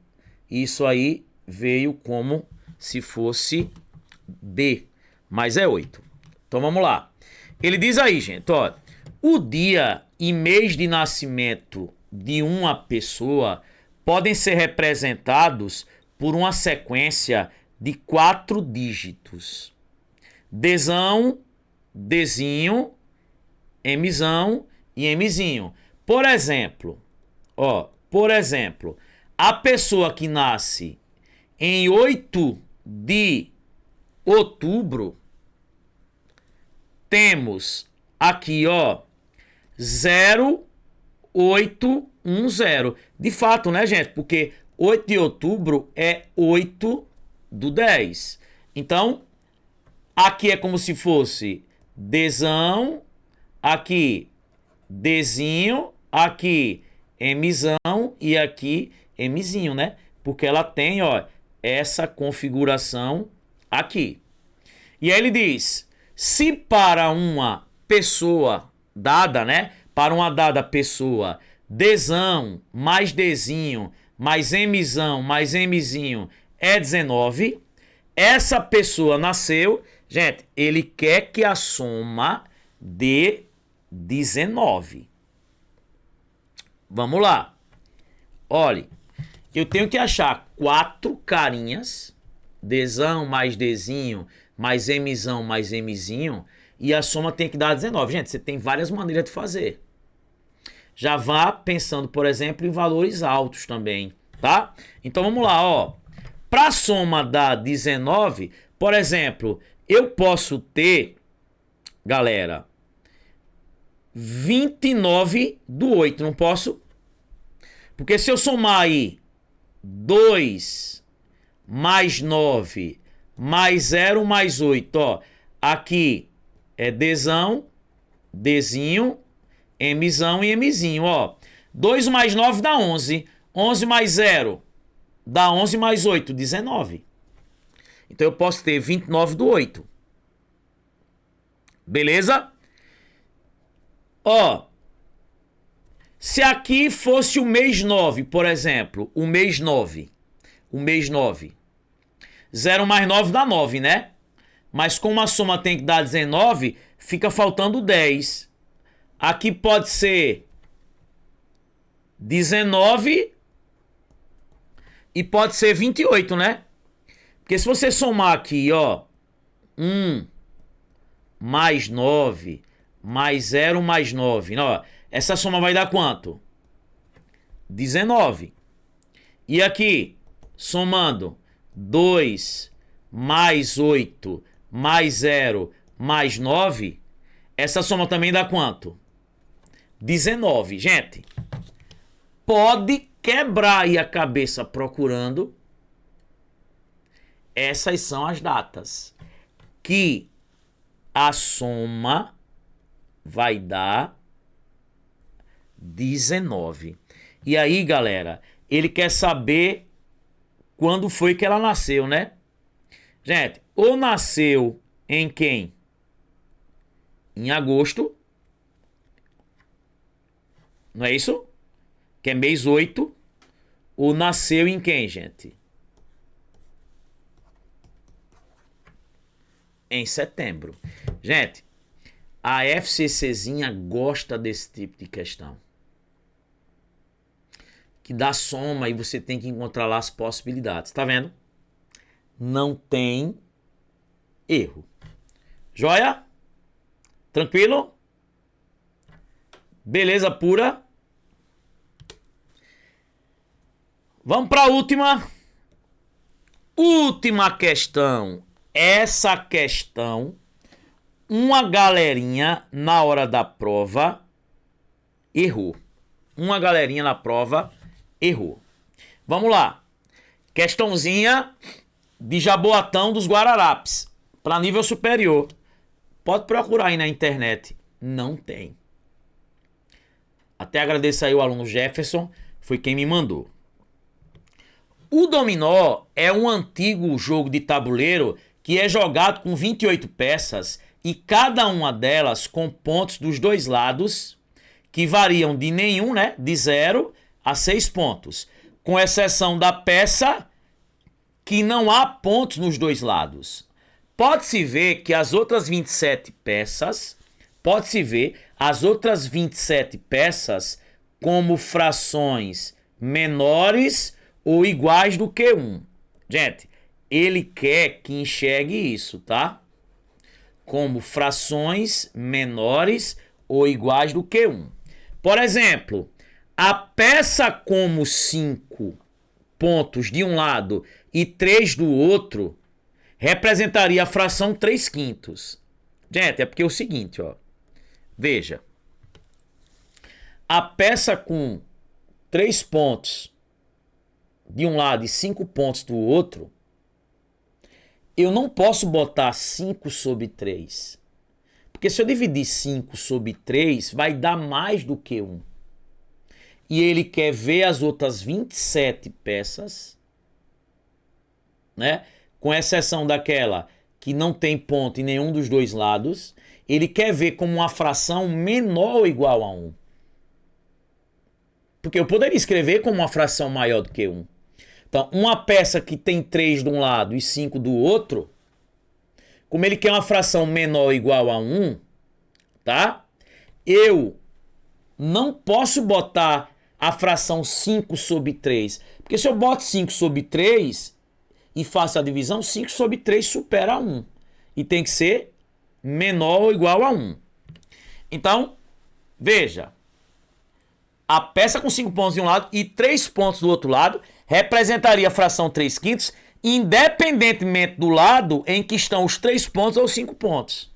S1: isso aí veio como se fosse B, mas é 8. Então vamos lá. Ele diz aí, gente, ó, o dia e mês de nascimento de uma pessoa podem ser representados por uma sequência de 4 dígitos. Dzão, Dzinho, Mzão e Mzinho. Por exemplo, a pessoa que nasce em 8 de outubro, temos aqui, ó, 0810. De fato, né, gente? Porque 8 de outubro é 8 do 10. Então, aqui é como se fosse Dzão, aqui Dzinho, aqui Mzão e aqui Mzinho, né? Porque ela tem, ó, essa configuração aqui. E aí ele diz, se para uma pessoa dada, né? Para uma dada pessoa, Dzão mais Dzinho mais Mzão mais Mzinho é 19, essa pessoa nasceu, gente, ele quer que a soma dê 19. Vamos lá. Olha, eu tenho que achar 4 carinhas, Dzão mais Dzinho mais Mzão mais Mzinho, e a soma tem que dar 19. Gente, você tem várias maneiras de fazer. Já vá pensando, por exemplo, em valores altos também, tá? Então vamos lá, ó. Para a soma dar 19, por exemplo, eu posso ter, galera, 29 do 8, não posso? Porque se eu somar aí 2 mais 9 mais 0 mais 8, ó, aqui é Dzão, Dzinho, Mzão e Mzinho, ó. 2 mais 9 dá 11. 11 mais 0 dá 11 mais 8, 19. Então eu posso ter 29 do 8. Beleza? Ó, se aqui fosse o mês 9, por exemplo, o mês 9. 0 mais 9 dá 9, né? Mas como a soma tem que dar 19, fica faltando 10. Aqui pode ser 19 e pode ser 28, né? Porque se você somar aqui, ó, 1 mais 9 mais 0 mais 9, ó, essa soma vai dar quanto? 19. E aqui, somando 2 mais 8 mais 0 mais 9, essa soma também dá quanto? 19. Gente, pode quebrar aí a cabeça procurando. Essas são as datas que a soma vai dar 19. E aí, galera, ele quer saber quando foi que ela nasceu, né? Gente, ou nasceu em quem? Em agosto. Não é isso? Que é mês 8. Ou nasceu em quem, gente? Em setembro. Gente, a FCCzinha gosta desse tipo de questão. que dá soma e você tem que encontrar lá as possibilidades. Tá vendo? Não tem erro. Joia? Tranquilo? Beleza pura? Vamos para a última questão. Essa questão, uma galerinha na hora da prova errou. Uma galerinha na prova errou. Vamos lá. Questãozinha de Jaboatão dos Guararapes, para nível superior. Pode procurar aí na internet. Não tem. Até agradeço aí o aluno Jefferson, foi quem me mandou. O dominó é um antigo jogo de tabuleiro que é jogado com 28 peças e cada uma delas com pontos dos dois lados que variam de nenhum, né, de 0 a 6 pontos, com exceção da peça que não há pontos nos dois lados. Pode-se ver que as outras 27 peças, como frações menores ou iguais do que 1. Gente, ele quer que enxergue isso, tá? Como frações menores ou iguais do que 1. Por exemplo, a peça como 5 pontos de um lado e 3 do outro representaria a fração 3/5. Gente, é porque é o seguinte, ó. Veja. A peça com 3 pontos de um lado e 5 pontos do outro, eu não posso botar 5 sobre 3. Porque se eu dividir 5 sobre 3, vai dar mais do que 1. E ele quer ver as outras 27 peças, né? Com exceção daquela que não tem ponto em nenhum dos dois lados, ele quer ver como uma fração menor ou igual a 1. Porque eu poderia escrever como uma fração maior do que 1. Então, uma peça que tem 3 de um lado e 5 do outro, como ele quer uma fração menor ou igual a 1, tá? Eu não posso botar a fração 5 sobre 3. Porque se eu boto 5 sobre 3 e faço a divisão, 5 sobre 3 supera 1. E tem que ser menor ou igual a 1. Então, veja. A peça com 5 pontos de um lado e 3 pontos do outro lado representaria a fração 3/5, independentemente do lado em que estão os 3 pontos ou 5 pontos.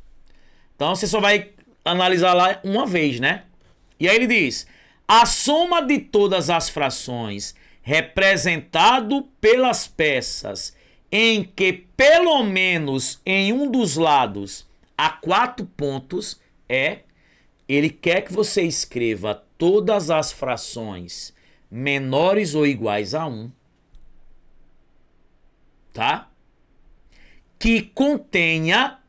S1: Então você só vai analisar lá uma vez, né? E aí ele diz: a soma de todas as frações representado pelas peças em que pelo menos em um dos lados há 4 pontos é... Ele quer que você escreva todas as frações menores ou iguais a 1, tá? Que contenha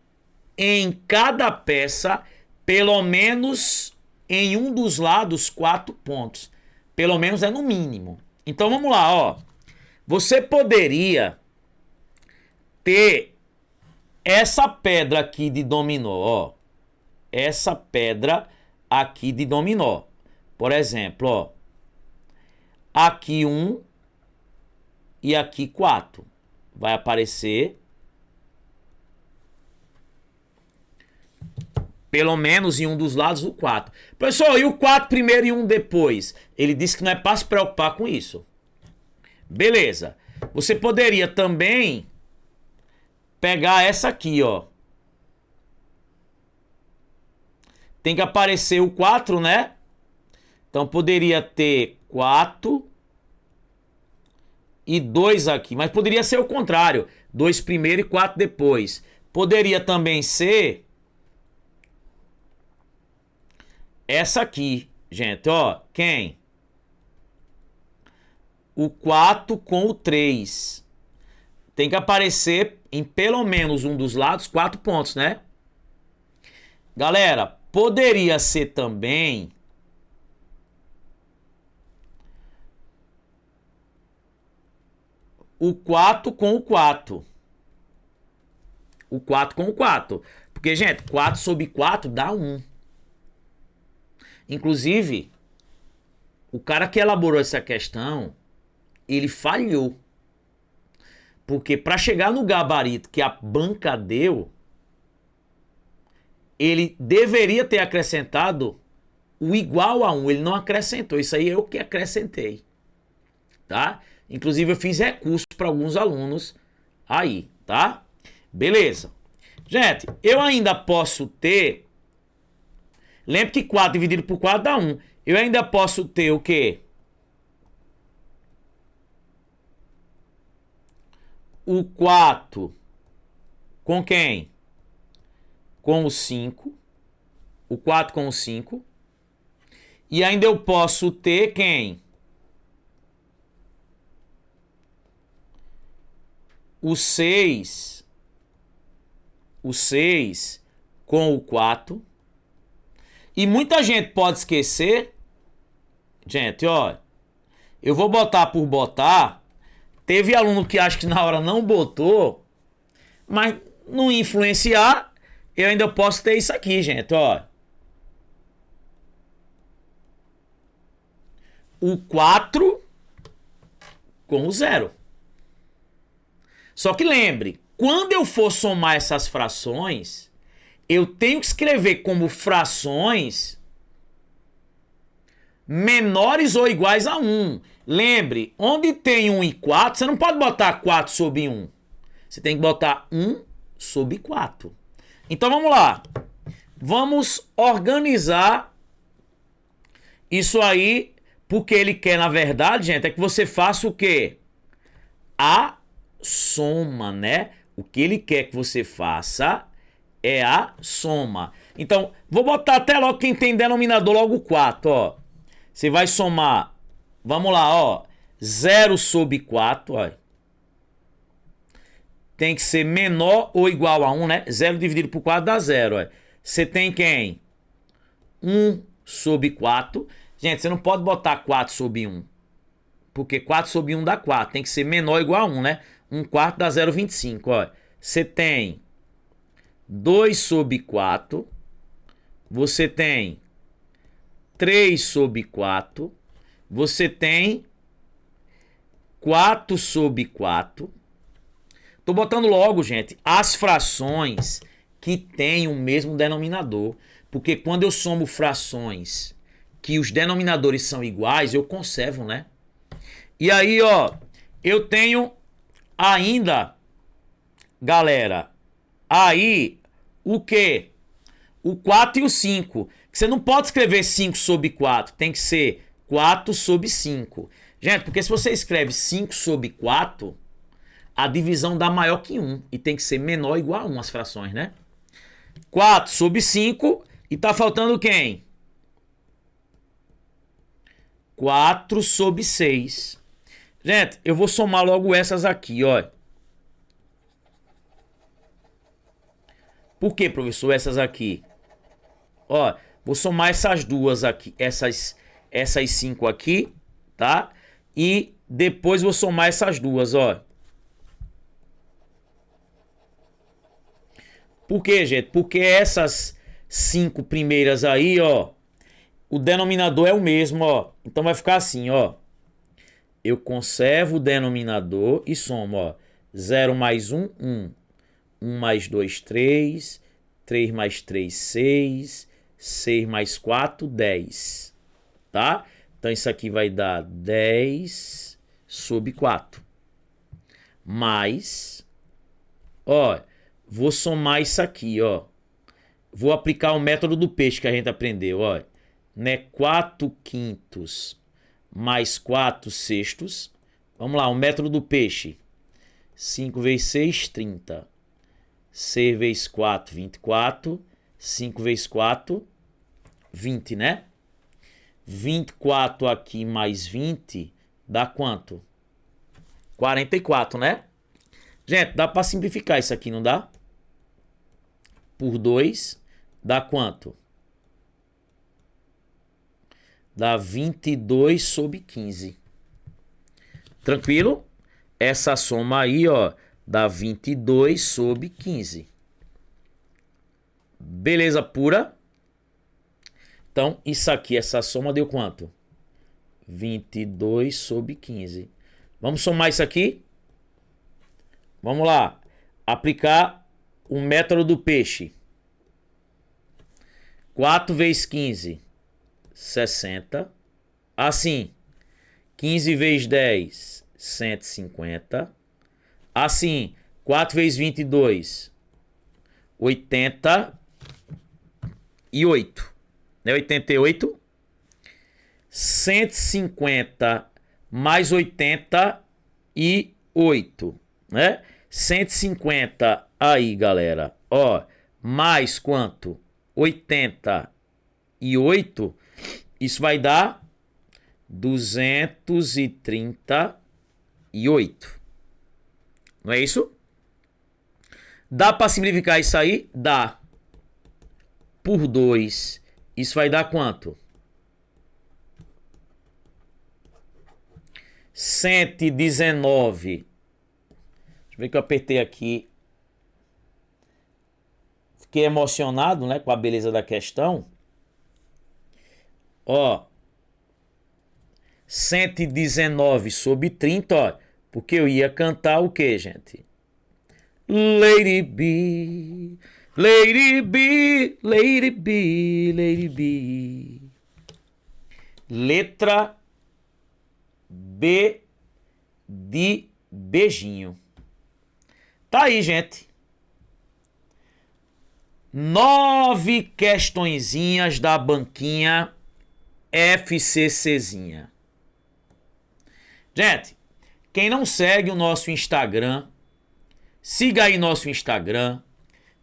S1: em cada peça, pelo menos em um dos lados, 4 pontos. Pelo menos é no mínimo. Então vamos lá, ó. Você poderia ter essa pedra aqui de dominó, ó. Essa pedra aqui de dominó. Por exemplo, ó. Aqui 1 e aqui 4. Vai aparecer pelo menos em um dos lados o 4. Pessoal, e o 4 primeiro e 1 depois? Ele disse que não é para se preocupar com isso. Beleza. Você poderia também pegar essa aqui, ó. Tem que aparecer o 4, né? Então poderia ter 4 e 2 aqui. Mas poderia ser o contrário. 2 primeiro e 4 depois. Poderia também ser essa aqui, gente. Ó, quem? O 4 com o 3. Tem que aparecer em pelo menos um dos lados 4 pontos, né? Galera, poderia ser também o 4 com o 4. O 4 com o 4. Porque, gente, 4 sobre 4 dá 1. Inclusive, O cara que elaborou essa questão, ele falhou. Porque para chegar no gabarito que a banca deu, ele deveria ter acrescentado o igual a 1. Ele não acrescentou. Isso aí eu que acrescentei. Tá? Inclusive eu fiz recurso para alguns alunos aí, tá? Beleza. Gente, eu ainda posso ter... Lembra que 4 dividido por 4 dá 1. Eu ainda posso ter o quê? O 4 com quem? Com o 5. O 4 com o 5. E ainda eu posso ter quem? O 6. O 6 com o 4. E muita gente pode esquecer. Gente, ó. Eu vou botar por botar. Teve aluno que acha que na hora não botou. Mas não influenciar. Eu ainda posso ter isso aqui, gente, ó. O 4 com o 0. Só que lembre, quando eu for somar essas frações, eu tenho que escrever como frações menores ou iguais a 1. Lembre, onde tem 1 e 4, você não pode botar 4 sobre 1. Você tem que botar 1 sobre 4. Então vamos lá. Vamos organizar isso aí, porque ele quer, na verdade, gente, é que você faça o quê? A soma, né? O que ele quer que você faça é a soma. Então, vou botar até logo quem tem denominador logo 4, ó. Você vai somar, vamos lá, ó. 0 sobre 4, ó. Tem que ser menor ou igual a 1, né? 0 dividido por 4 dá 0, ó. Você tem quem? 1 sobre 4. Gente, você não pode botar 4 sobre 1. Porque 4 sobre 1 dá 4. Tem que ser menor ou igual a 1, né? 1 quarto dá 0,25, ó. Você tem 2 sobre 4. Você tem 3 sobre 4. Você tem 4 sobre 4. Tô botando logo, gente, as frações que têm o mesmo denominador. Porque quando eu somo frações que os denominadores são iguais, eu conservo, né? E aí, ó, eu tenho ainda, galera, aí o quê? O 4 e o 5. Você não pode escrever 5 sobre 4, tem que ser 4 sobre 5. Gente, porque se você escreve 5 sobre 4, a divisão dá maior que 1 e tem que ser menor ou igual a 1 as frações, né? 4 sobre 5 e tá faltando quem? 4 sobre 6. Gente, eu vou somar logo essas aqui, ó. Por que, professor, essas aqui? Ó, vou somar essas duas aqui, essas 5 aqui, tá? E depois vou somar essas duas, ó. Por quê, gente? Porque essas 5 primeiras aí, ó, o denominador é o mesmo, ó. Então vai ficar assim, ó. Eu conservo o denominador e somo, ó. 0 mais 1, 1. 1 mais 2, 3. 3 mais 3, 6. 6 mais 4, 10. Tá? Então isso aqui vai dar 10 sobre 4. Mais, ó, vou somar isso aqui, ó. Vou aplicar o método do peixe que a gente aprendeu, ó. Né? 4 quintos mais 4 sextos. Vamos lá, o método do peixe. 5 vezes 6, 30. 6 vezes 4, 24. 5 vezes 4, 20, né? 24 aqui mais 20 dá quanto? 44, né? Gente, dá para simplificar isso aqui, não dá? Por 2 dá quanto? Dá 22 sobre 15. Tranquilo? Essa soma aí, ó, dá 22 sobre 15. Beleza pura? Então, isso aqui, essa soma deu quanto? 22 sobre 15. Vamos somar isso aqui? Vamos lá. Aplicar o método do peixe. 4 vezes 15, 60. Assim, 15 vezes 10, 150. Assim, 4 vezes 22, 88. Né? 88. 150 mais 88, né? 150 aí, galera. Ó, mais quanto? 88. Isso vai dar 238. Não é isso? Dá para simplificar isso aí? Dá. Por 2. Isso vai dar quanto? 119. Deixa eu ver que eu apertei aqui. Fiquei emocionado, né, com a beleza da questão. Ó. 119 sobre 30, ó. Porque eu ia cantar o quê, gente? Lady B, Lady B, Lady B, Lady B. Letra B de beijinho. Tá aí, gente. 9 questõezinhas da banquinha FCCzinha. Gente, quem não segue o nosso Instagram, siga aí nosso Instagram.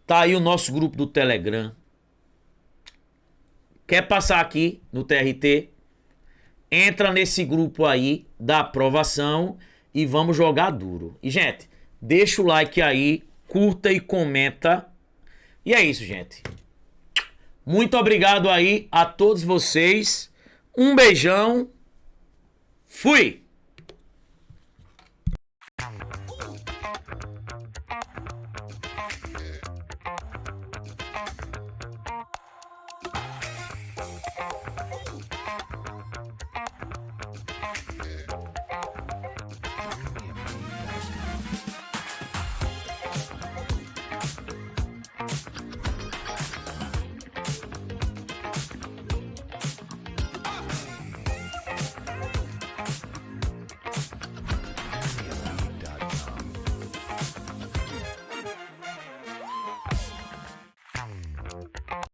S1: Tá aí o nosso grupo do Telegram. Quer passar aqui no TRT? Entra nesse grupo aí da aprovação e vamos jogar duro. E, gente, deixa o like aí, curta e comenta. E é isso, gente. Muito obrigado aí a todos vocês. Um beijão. Fui!